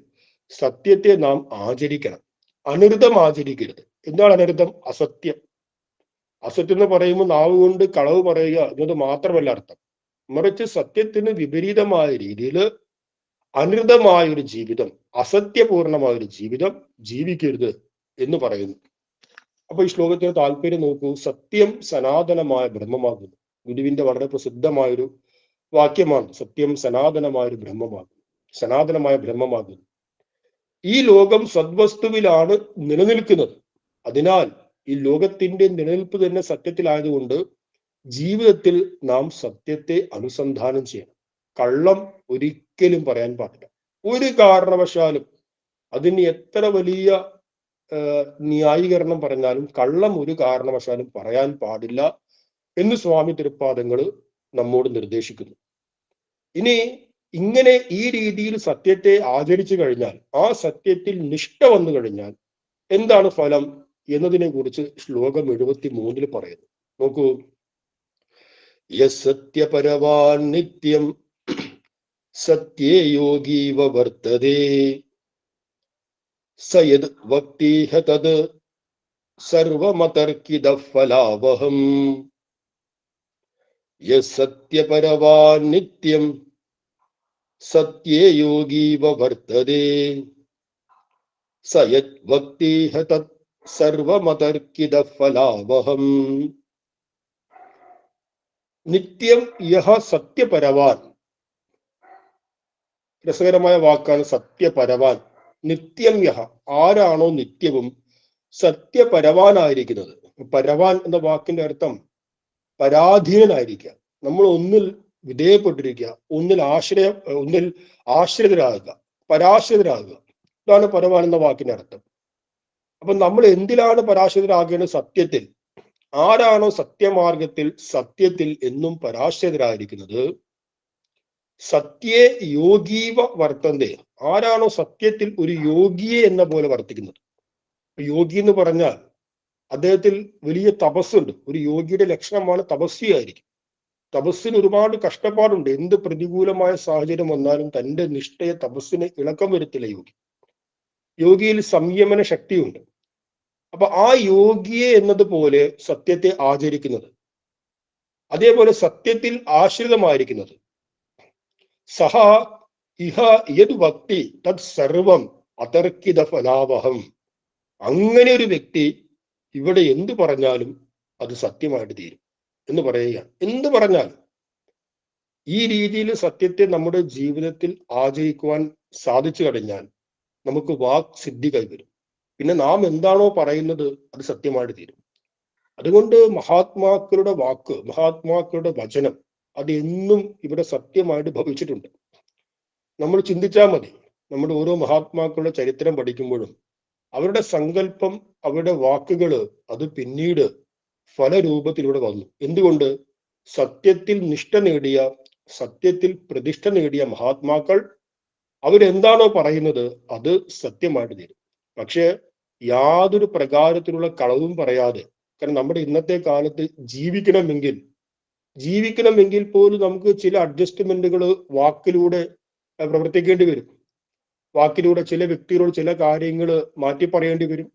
സത്യത്തെ നാം ആചരിക്കണം. അനൃതം ആചരിക്കരുത്. എന്താണ് അനൃതം? അസത്യം. അസത്യം എന്ന് പറയുമ്പോൾ നാവ് കൊണ്ട് കളവ് പറയുക എന്നത് മാത്രമല്ല അർത്ഥം. മറിച്ച് സത്യത്തിന് വിപരീതമായ രീതിയിൽ അനൃതമായൊരു ജീവിതം, അസത്യപൂർണമായൊരു ജീവിതം ജീവിക്കരുത് എന്ന് പറയുന്നു. അപ്പൊ ഈ ശ്ലോകത്തിന് താല്പര്യം നോക്കൂ. സത്യം സനാതനമായ ബ്രഹ്മമാകുന്നു. ഗുരുവിന്റെ വളരെ പ്രസിദ്ധമായൊരു വാക്യമാണ്. സത്യം സനാതനമായൊരു ബ്രഹ്മമാകുന്നു, സനാതനമായ ബ്രഹ്മമാകുന്നു. ഈ ലോകം സദ്വസ്തുവിലാണ് നിലനിൽക്കുന്നത്. അതിനാൽ ഈ ലോകത്തിന്റെ നിലനിൽപ്പ് തന്നെ സത്യത്തിലായതുകൊണ്ട് ജീവിതത്തിൽ നാം സത്യത്തെ അനുസന്ധാനം ചെയ്യണം. കള്ളം ഒരിക്കലും പറയാൻ പാടില്ല, ഒരു കാരണവശാലും. അതിന് എത്ര വലിയ ന്യായീകരണം പറഞ്ഞാലും കള്ളം ഒരു കാരണവശാലും പറയാൻ പാടില്ല എന്ന് സ്വാമി തിരുപ്പാദങ്ങൾ നമ്മോട് നിർദ്ദേശിക്കുന്നു. ഇനി ഇങ്ങനെ ഈ രീതിയിൽ സത്യത്തെ ആചരിച്ചു കഴിഞ്ഞാൽ, ആ സത്യത്തിൽ നിഷ്ഠ വന്നു കഴിഞ്ഞാൽ എന്താണ് ഫലം എന്നതിനെ കുറിച്ച് ശ്ലോകം 73 പറയുന്നു. നോക്കൂ. യസത്യപരവാൻ നിത്യം സത്യേ യോഗീവ വർത്തതേ, സയത് വക്തീഹ തത് സർവമതർക്കിത ഫലാവഹം. യസത്യപരവാൻ നിത്യം സത്യേ യോഗീവ വർത്തതേ, സയത് വക്തീഹ തത് സർവമതർക്കിത ഫലാവഹം. നിത്യം യഹ സത്യപരവാൻ. രസകരമായ വാക്കാണ് സത്യപരവാൻ. നിത്യം യഹ, ആരാണോ നിത്യവും സത്യപരവാനായിരിക്കുന്നത്. പരവാൻ എന്ന വാക്കിന്റെ അർത്ഥം പരാധീനനായിരിക്കുക, നമ്മൾ ഒന്നിൽ വിധേയപ്പെട്ടിരിക്കുക, ഒന്നിൽ ആശ്രിതരാകുക, പരാശ്രിതരാകുക. ഇതാണ് പരമാനന്ദ വാക്കിന്റെ അർത്ഥം. അപ്പൊ നമ്മൾ എന്തിലാണ് പരാശ്രിതരാകേണ്ടത്? സത്യത്തിൽ. ആരാണോ സത്യമാർഗത്തിൽ സത്യത്തിൽ എന്നും പരാശ്രിതരായിരിക്കുന്നത്, സത്യേ യോഗീവ വർത്തന്തേ, ആരാണോ സത്യത്തിൽ ഒരു യോഗിയെ എന്ന പോലെ വർത്തിക്കുന്നത്. യോഗി എന്ന് പറഞ്ഞാൽ അദ്ദേഹത്തിൽ വലിയ തപസ്സുണ്ട്. ഒരു യോഗിയുടെ ലക്ഷണമാണ് തപസ്വിയായിരിക്കും. തപസ്സിന് ഒരുപാട് കഷ്ടപ്പാടുണ്ട്. എന്ത് പ്രതികൂലമായ സാഹചര്യം വന്നാലും തന്റെ നിഷ്ഠയെ, തപസ്സിന് ഇളക്കം വരുത്തില്ല യോഗി. യോഗിയിൽ സംയമന ശക്തിയുണ്ട്. അപ്പൊ ആ യോഗിയെ എന്നതുപോലെ സത്യത്തെ ആചരിക്കുന്നത്, അതേപോലെ സത്യത്തിൽ ആശ്രിതമായിരിക്കുന്നത്, സഹ ഇഹ യത് ഭക്തി തത് സർവം അതർക്കിത ഫലാവഹം. അങ്ങനെ ഒരു വ്യക്തി ഇവിടെ എന്തു പറഞ്ഞാലും അത് സത്യമായിട്ട് തീരും എന്ന് പറയുകയാണ്. എന്ത് പറഞ്ഞാലും ഈ രീതിയിൽ സത്യത്തെ നമ്മുടെ ജീവിതത്തിൽ ആചരിക്കുവാൻ സാധിച്ചു കഴിഞ്ഞാൽ നമുക്ക് വാക് സിദ്ധി കൈവരും. പിന്നെ നാം എന്താണോ പറയുന്നത് അത് സത്യമായിട്ട് തീരും. അതുകൊണ്ട് മഹാത്മാക്കളുടെ വാക്ക്, മഹാത്മാക്കളുടെ വചനം അത് എന്നും ഇവിടെ സത്യമായിട്ട് ഭവിച്ചിട്ടുണ്ട്. നമ്മൾ ചിന്തിച്ചാൽ മതി. നമ്മുടെ ഓരോ മഹാത്മാക്കളുടെ ചരിത്രം പഠിക്കുമ്പോഴും അവരുടെ സങ്കല്പം, അവരുടെ വാക്കുകൾ അത് പിന്നീട് ഫലരൂപത്തിലൂടെ വന്നു. എന്തുകൊണ്ട്? സത്യത്തിൽ നിഷ്ഠ നേടിയ, സത്യത്തിൽ പ്രതിഷ്ഠ നേടിയ മഹാത്മാക്കൾ അവരെന്താണോ പറയുന്നത് അത് സത്യമായിട്ട് തീരും. പക്ഷെ യാതൊരു പ്രകാരത്തിലുള്ള കളവും പറയാതെ, കാരണം നമ്മുടെ ഇന്നത്തെ കാലത്ത് ജീവിക്കണമെങ്കിൽ പോലും നമുക്ക് ചില അഡ്ജസ്റ്റ്മെന്റുകൾ വാക്കിലൂടെ പ്രവർത്തിക്കേണ്ടി വരും. വാക്കിലൂടെ ചില വ്യക്തികളോട് ചില കാര്യങ്ങൾ മാറ്റി പറയേണ്ടി വരും.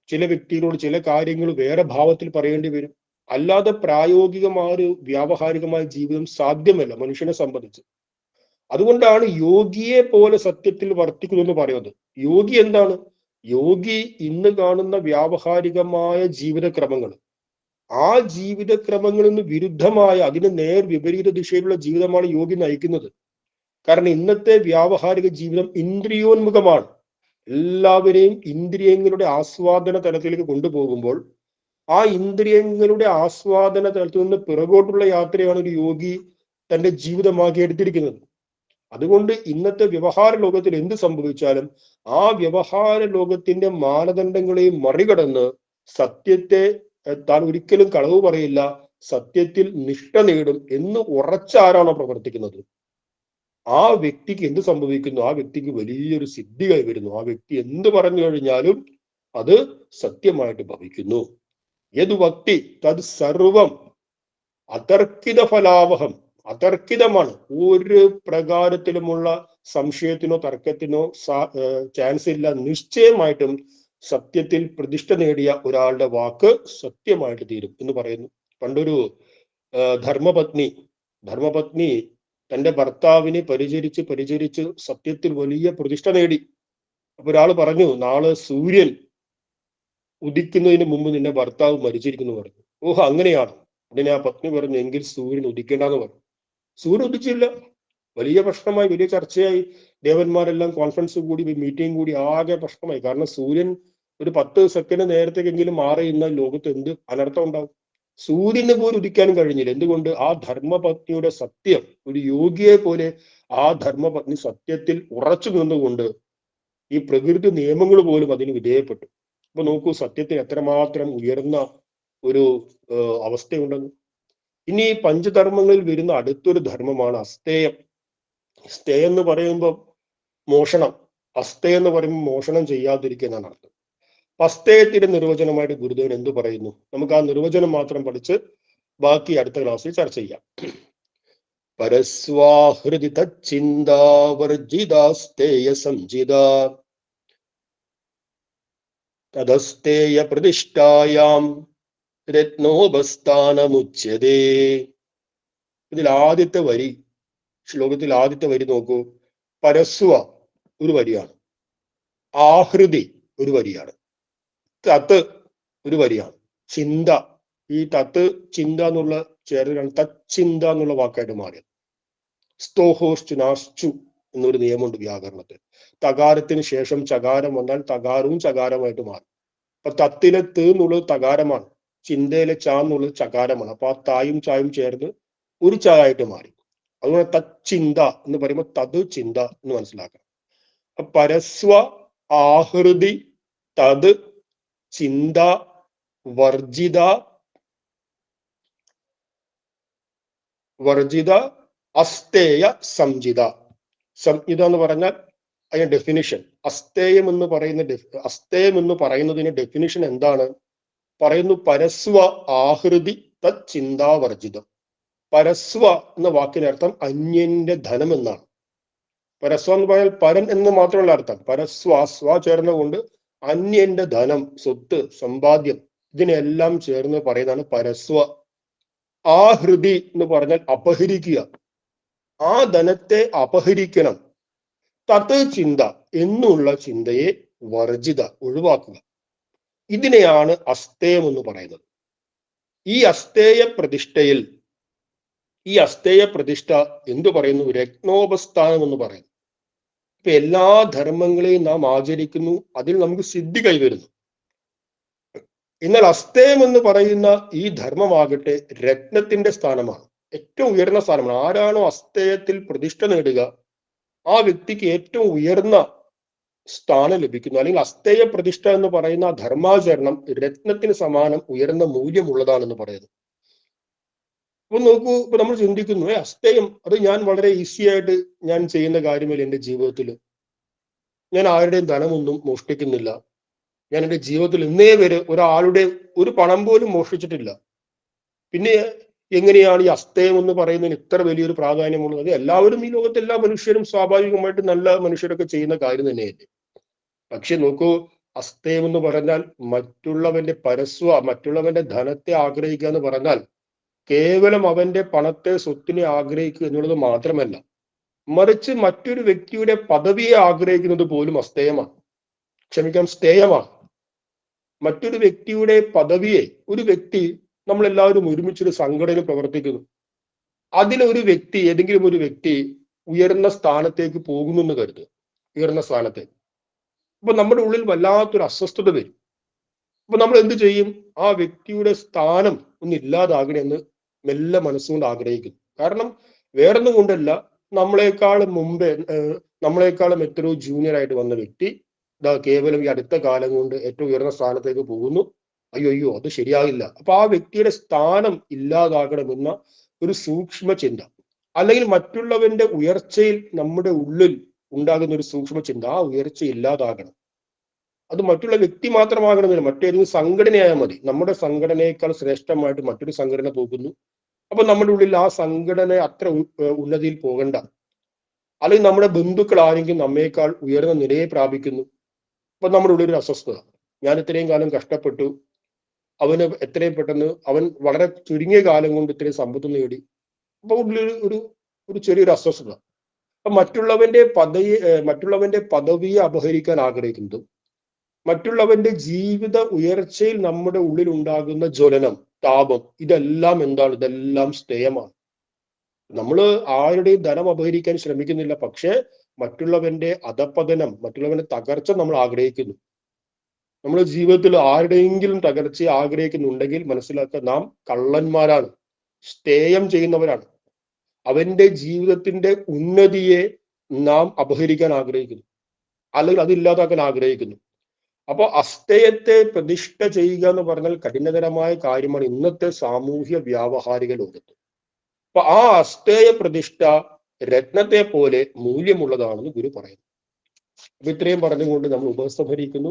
ചില വ്യക്തികളോട് ചില കാര്യങ്ങൾ വേറെ ഭാവത്തിൽ പറയേണ്ടി വരും. അല്ലാതെ പ്രായോഗികമായ വ്യാവഹാരികമായ ജീവിതം സാധ്യമല്ല മനുഷ്യനെ സംബന്ധിച്ച്. അതുകൊണ്ടാണ് യോഗിയെ പോലെ സത്യത്തിൽ വർത്തിക്കുന്നു എന്ന് പറയുന്നത്. യോഗി എന്താണ്? യോഗി ഇന്ന് കാണുന്ന വ്യാവഹാരികമായ ജീവിതക്രമങ്ങൾ, ആ ജീവിതക്രമങ്ങളിൽ നിന്ന് വിരുദ്ധമായ, അതിന് നേർ വിപരീത ദിശയിലുള്ള ജീവിതമാണ് യോഗി നയിക്കുന്നത്. കാരണം ഇന്നത്തെ വ്യാവഹാരിക ജീവിതം ഇന്ദ്രിയോന്മുഖമാണ്. എല്ലാവരെയും ഇന്ദ്രിയങ്ങളുടെ ആസ്വാദന തലത്തിലേക്ക് കൊണ്ടുപോകുമ്പോൾ ആ ഇന്ദ്രിയങ്ങളുടെ ആസ്വാദന തലത്തിൽ നിന്ന് പിറകോട്ടുള്ള യാത്രയാണ് ഒരു യോഗി തന്റെ ജീവിതമാക്കി എടുത്തിരിക്കുന്നത്. അതുകൊണ്ട് ഇന്നത്തെ വ്യവഹാര ലോകത്തിൽ എന്ത് സംഭവിച്ചാലും ആ വ്യവഹാര ലോകത്തിന്റെ മാനദണ്ഡങ്ങളെയും മറികടന്ന് സത്യത്തെ താൻ ഒരിക്കലും കളവ് പറയില്ല, സത്യത്തിൽ നിഷ്ഠ നേടും എന്ന് ഉറച്ചാരാണോ പ്രവർത്തിക്കുന്നത്, ആ വ്യക്തിക്ക് എന്ത് സംഭവിക്കുന്നു? ആ വ്യക്തിക്ക് വലിയൊരു സിദ്ധി കൈവരുന്നു. ആ വ്യക്തി എന്ത് പറഞ്ഞു കഴിഞ്ഞാലും അത് സത്യമായിട്ട് ഭവിക്കുന്നു. യദ് ഭക്തി തത് സർവം അതർക്കിത ഫലാവഹം. അതർക്കിതമാണ്. ഒരു പ്രകാരത്തിലുമുള്ള സംശയത്തിനോ തർക്കത്തിനോ ചാൻസ് ഇല്ല. നിശ്ചയമായിട്ടും സത്യത്തിൽ പ്രതിഷ്ഠ നേടിയ ഒരാളുടെ വാക്ക് സത്യമായിട്ട് തീരും എന്ന് പറയുന്നു. പണ്ടൊരു ധർമ്മപത്നി തന്റെ ഭർത്താവിനെ പരിചരിച്ച് സത്യത്തിൽ വലിയ പ്രതിഷ്ഠ നേടി. അപ്പൊ ഒരാൾ പറഞ്ഞു, നാളെ സൂര്യൻ ഉദിക്കുന്നതിന് മുമ്പ് നിന്റെ ഭർത്താവ് മരിച്ചിരിക്കുന്നു പറഞ്ഞു. ഓഹ്, അങ്ങനെയാണ്. ഉടനെ ആ പത്നി പറഞ്ഞു, എങ്കിൽ സൂര്യൻ ഉദിക്കേണ്ടെന്ന് പറഞ്ഞു. സൂര്യൻ ഉദിച്ചില്ല. വലിയ പ്രശ്നമായി, വലിയ ചർച്ചയായി. ദേവന്മാരെല്ലാം കോൺഫറൻസ് കൂടി, മീറ്റിംഗ് കൂടി, ആകെ പ്രശ്നമായി. കാരണം സൂര്യൻ ഒരു 10 സെക്കൻഡ് നേരത്തേക്കെങ്കിലും മാറി നിന്നാൽ ലോകത്ത് എന്ത് അനർത്ഥം ഉണ്ടാവും? സൂര്യന് പോലും ഉദിക്കാനും കഴിഞ്ഞില്ല. എന്തുകൊണ്ട്? ആ ധർമ്മപത്നിയുടെ സത്യം, ഒരു യോഗിയെ പോലെ ആ ധർമ്മപത്നി സത്യത്തിൽ ഉറച്ചു നിന്നുകൊണ്ട് ഈ പ്രകൃതി നിയമങ്ങൾ പോലും അതിന് വിധേയപ്പെട്ടു. അപ്പൊ നോക്കൂ, സത്യത്തിന് എത്രമാത്രം ഉയർന്ന ഒരു അവസ്ഥയുണ്ടെന്ന്. ഇനി പഞ്ചധർമ്മങ്ങളിൽ വരുന്ന അടുത്തൊരു ധർമ്മമാണ് അസ്തേയം. സ്തേയം എന്ന് പറയുമ്പോൾ മോഷണം, അസ്തേയം എന്ന് പറയുമ്പോൾ മോഷണം ചെയ്യാതിരിക്കുന്നതാണ് അർത്ഥം. അസ്തേയത്തിന്റെ നിർവചനമായിട്ട് ഗുരുദേവൻ എന്തു പറയുന്നു? നമുക്ക് ആ നിർവചനം മാത്രം പഠിച്ച് ബാക്കി അടുത്ത ക്ലാസ്സിൽ ചർച്ച ചെയ്യാം. പരസ്വാഹൃതി തച്ചിന്താവർജിതാസ്തേയ സംജിത തദസ്തേയ പ്രതിഷ്ഠായാം രത്നോപസ്ഥാനമുച്യതേ. ഇതിൽ ആദ്യത്തെ വരി, ശ്ലോകത്തിൽ ആദ്യത്തെ വരി നോക്കൂ. പരസ്വ ഒരു വരിയാണ്, ആഹൃതി ഒരു വരിയാണ്, തത്ത് ഒരു വരിയാണ്, ചിന്ത. ഈ തത്ത് ചിന്ത എന്നുള്ള ചേർന്നാണ് തച്ചിന്ത എന്നുള്ള വാക്കായിട്ട് മാറിയത്. സ്തോഹോസ്റ്റു നാസ്തു എന്നൊരു നിയമമുണ്ട് വ്യാകരണത്തിൽ. തകാരത്തിന് ശേഷം ചകാരം വന്നാൽ തകാരവും ചകാരമായിട്ട് മാറും. അപ്പൊ തത്തിലെ ത് എന്നുള്ളത് തകാരമാണ്, ചിന്തയിലെ ച എന്നുള്ളത് ചകാരമാണ്. അപ്പൊ ആ തായും ചായും ചേർന്ന് ഒരു ചായിട്ട് മാറി. അതുകൊണ്ട് തച്ചിന്ത എന്ന് പറയുമ്പോൾ തത് ചിന്ത എന്ന് മനസ്സിലാക്കണം. പരസ്വ ആഹൃതി തത് ചിന്ത വർജിത അസ്തേയ സംജിത. സംജിത എന്ന് പറഞ്ഞാൽ അതിന്റെ ഡെഫിനിഷൻ, അസ്തേയം എന്ന് പറയുന്നതിന്റെ ഡെഫിനിഷൻ എന്താണ് പറയുന്നു? പരസ്വ ആഹൃതി തത് ചിന്താവർജിതം. പരസ്വ എന്ന വാക്കിനർത്ഥം അന്യന്റെ ധനം എന്നാണ്. പരസ്വ എന്ന് പറഞ്ഞാൽ പരൻ എന്ന് മാത്രമുള്ള അർത്ഥം. പരസ്വ സ്വ ചേർന്നുകൊണ്ട് അന്യന്റെ ധനം, സ്വത്ത്, സമ്പാദ്യം ഇതിനെല്ലാം ചേർന്ന് പറയുന്നതാണ് പരസ്വ. ആഹൃതി എന്ന് പറഞ്ഞാൽ അപഹരിക്കുക, ആ ധനത്തെ അപഹരിക്കണം. തത് ചിന്ത എന്നുള്ള ചിന്തയെ വർജിത ഒഴിവാക്കുക. ഇതിനെയാണ് അസ്തേയം എന്ന് പറയുന്നത്. ഈ അസ്തേയ പ്രതിഷ്ഠ എന്തു പറയുന്നു? രത്നോപസ്ഥാനം എന്ന് പറയുന്നു. ഇപ്പൊ എല്ലാ ധർമ്മങ്ങളെയും നാം ആചരിക്കുന്നു, അതിൽ നമുക്ക് സിദ്ധി കൈവരുന്നു. എന്നാൽ അസ്തേയം എന്ന് പറയുന്ന ഈ ധർമ്മമാകട്ടെ രത്നത്തിന്റെ സ്ഥാനമാണ്, ഏറ്റവും ഉയർന്ന സ്ഥാനമാണ്. ആരാണോ അസ്തേയത്തിൽ പ്രതിഷ്ഠ നേടുക ആ വ്യക്തിക്ക് ഏറ്റവും ഉയർന്ന സ്ഥാനം ലഭിക്കുന്നു. അല്ലെങ്കിൽ അസ്തേയ പ്രതിഷ്ഠ എന്ന് പറയുന്ന ധർമാചരണം രത്നത്തിന് സമാനം ഉയർന്ന മൂല്യമുള്ളതാണെന്ന് പറയുന്നു. അപ്പൊ നോക്കൂ, ഇപ്പൊ നമ്മൾ ചിന്തിക്കുന്നു അസ്തേയം അത് ഞാൻ വളരെ ഈസി ആയിട്ട് ഞാൻ ചെയ്യുന്ന കാര്യമല്ല. എൻ്റെ ജീവിതത്തിൽ ഞാൻ ആരുടെയും ധനമൊന്നും മോഷ്ടിക്കുന്നില്ല. ഞാൻ എൻ്റെ ജീവിതത്തിൽ ഇന്നേ വരെ ഒരാളുടെ ഒരു പണം പോലും മോഷ്ടിച്ചിട്ടില്ല. പിന്നെ എങ്ങനെയാണ് ഈ അസ്തേയം എന്ന് പറയുന്നതിന് ഇത്ര വലിയൊരു പ്രാധാന്യമുള്ളത്? എല്ലാവരും ഈ ലോകത്തെ എല്ലാ മനുഷ്യരും സ്വാഭാവികമായിട്ട് നല്ല മനുഷ്യരൊക്കെ ചെയ്യുന്ന കാര്യം തന്നെയല്ലേ. പക്ഷെ നോക്കൂ, അസ്തേയം എന്ന് പറഞ്ഞാൽ മറ്റുള്ളവന്റെ ധനത്തെ ആഗ്രഹിക്കുക എന്ന് പറഞ്ഞാൽ കേവലം അവന്റെ പണത്തെ, സ്വത്തിനെ ആഗ്രഹിക്കുക എന്നുള്ളത് മാത്രമല്ല, മറിച്ച് മറ്റൊരു വ്യക്തിയുടെ പദവിയെ ആഗ്രഹിക്കുന്നത് പോലും സ്ഥേയമാണ്. മറ്റൊരു വ്യക്തിയുടെ പദവിയെ, ഒരു വ്യക്തി, നമ്മളെല്ലാവരും ഒരുമിച്ചൊരു സംഘടനയിൽ പ്രവർത്തിക്കുന്നു, ഏതെങ്കിലും ഒരു വ്യക്തി ഉയർന്ന സ്ഥാനത്തേക്ക് പോകുന്നു എന്ന് കരുതുക, ഉയർന്ന സ്ഥാനത്തേക്ക്. അപ്പൊ നമ്മുടെ ഉള്ളിൽ വല്ലാത്തൊരു അസ്വസ്ഥത വരും. അപ്പൊ നമ്മൾ എന്ത് ചെയ്യും? ആ വ്യക്തിയുടെ സ്ഥാനം ഒന്ന് ഇല്ലാതാകണമെന്ന് മെല്ലെ മനസ്സുകൊണ്ട് ആഗ്രഹിക്കുന്നു. കാരണം വേറൊന്നും കൊണ്ടല്ല, നമ്മളെക്കാളും എത്രയോ ജൂനിയർ ആയിട്ട് വന്ന വ്യക്തി കേവലം ഈ അടുത്ത കാലം കൊണ്ട് ഏറ്റവും ഉയർന്ന സ്ഥാനത്തേക്ക് പോകുന്നു. അയ്യോ അത് ശരിയാകില്ല. അപ്പൊ ആ വ്യക്തിയുടെ സ്ഥാനം ഇല്ലാതാകണമെന്ന ഒരു സൂക്ഷ്മ ചിന്ത, അല്ലെങ്കിൽ മറ്റുള്ളവന്റെ ഉയർച്ചയിൽ നമ്മുടെ ഉള്ളിൽ ഉണ്ടാകുന്ന ഒരു സൂക്ഷ്മ ചിന്ത, ആ ഉയർച്ച ഇല്ലാതാകണം. അത് മറ്റുള്ള വ്യക്തി മാത്രമാകണമെന്നില്ല, മറ്റേതെങ്കിലും സംഘടനയായാൽ മതി. നമ്മുടെ സംഘടനയേക്കാൾ ശ്രേഷ്ഠമായിട്ട് മറ്റൊരു സംഘടന പോകുന്നു, അപ്പൊ നമ്മുടെ ഉള്ളിൽ ആ സംഘടന അത്ര ഉന്നതിയിൽ പോകണ്ട. അല്ലെങ്കിൽ നമ്മുടെ ബന്ധുക്കൾ ആരെങ്കിലും നമ്മേക്കാൾ ഉയർന്ന നിലയെ പ്രാപിക്കുന്നു, അപ്പൊ നമ്മുടെ ഉള്ളിൽ ഒരു അസ്വസ്ഥത. ഞാൻ ഇത്രയും കാലം കഷ്ടപ്പെട്ടു, അവന് എത്രയും പെട്ടെന്ന്, അവൻ വളരെ ചുരുങ്ങിയ കാലം കൊണ്ട് ഇത്രയും സമ്പത്ത് നേടി. അപ്പൊ ഉള്ളിൽ ഒരു ചെറിയൊരു അസ്വസ്ഥത. അപ്പൊ മറ്റുള്ളവന്റെ പദവിയെ അപഹരിക്കാൻ ആഗ്രഹിക്കുന്നതും, മറ്റുള്ളവന്റെ ജീവിത ഉയർച്ചയിൽ നമ്മുടെ ഉള്ളിൽ ഉണ്ടാകുന്ന ജ്വലനം, താപം, ഇതെല്ലാം എന്താണ്? ഇതെല്ലാം സ്ഥേയമാണ്. നമ്മൾ ആരുടെയും ധനം അപഹരിക്കാൻ ശ്രമിക്കുന്നില്ല, പക്ഷെ മറ്റുള്ളവന്റെ അധപതനം, മറ്റുള്ളവന്റെ തകർച്ച നമ്മൾ ആഗ്രഹിക്കുന്നു. നമ്മുടെ ജീവിതത്തിൽ ആരുടെയെങ്കിലും തകർച്ച ആഗ്രഹിക്കുന്നുണ്ടെങ്കിൽ മനസ്സിലാക്കുക, നാം കള്ളന്മാരാണ്, സ്ഥേയം ചെയ്യുന്നവരാണ്. അവന്റെ ജീവിതത്തിന്റെ ഉന്നതിയെ നാം അപഹരിക്കാൻ ആഗ്രഹിക്കുന്നു, അല്ലെങ്കിൽ അത് ഇല്ലാതാക്കാൻ ആഗ്രഹിക്കുന്നു. അപ്പൊ അസ്തേയത്തെ പ്രതിഷ്ഠ ചെയ്യുക എന്ന് പറഞ്ഞാൽ കഠിനതരമായ കാര്യമാണ് ഇന്നത്തെ സാമൂഹ്യ വ്യാവഹാരിക ലോകത്ത്. അപ്പൊ ആ അസ്തേയ പ്രതിഷ്ഠ രത്നത്തെ പോലെ മൂല്യമുള്ളതാണെന്ന് ഗുരു പറയുന്നു. അപ്പൊ ഇത്രയും പറഞ്ഞുകൊണ്ട് നമ്മൾ ഉപസംഹരിക്കുന്നു.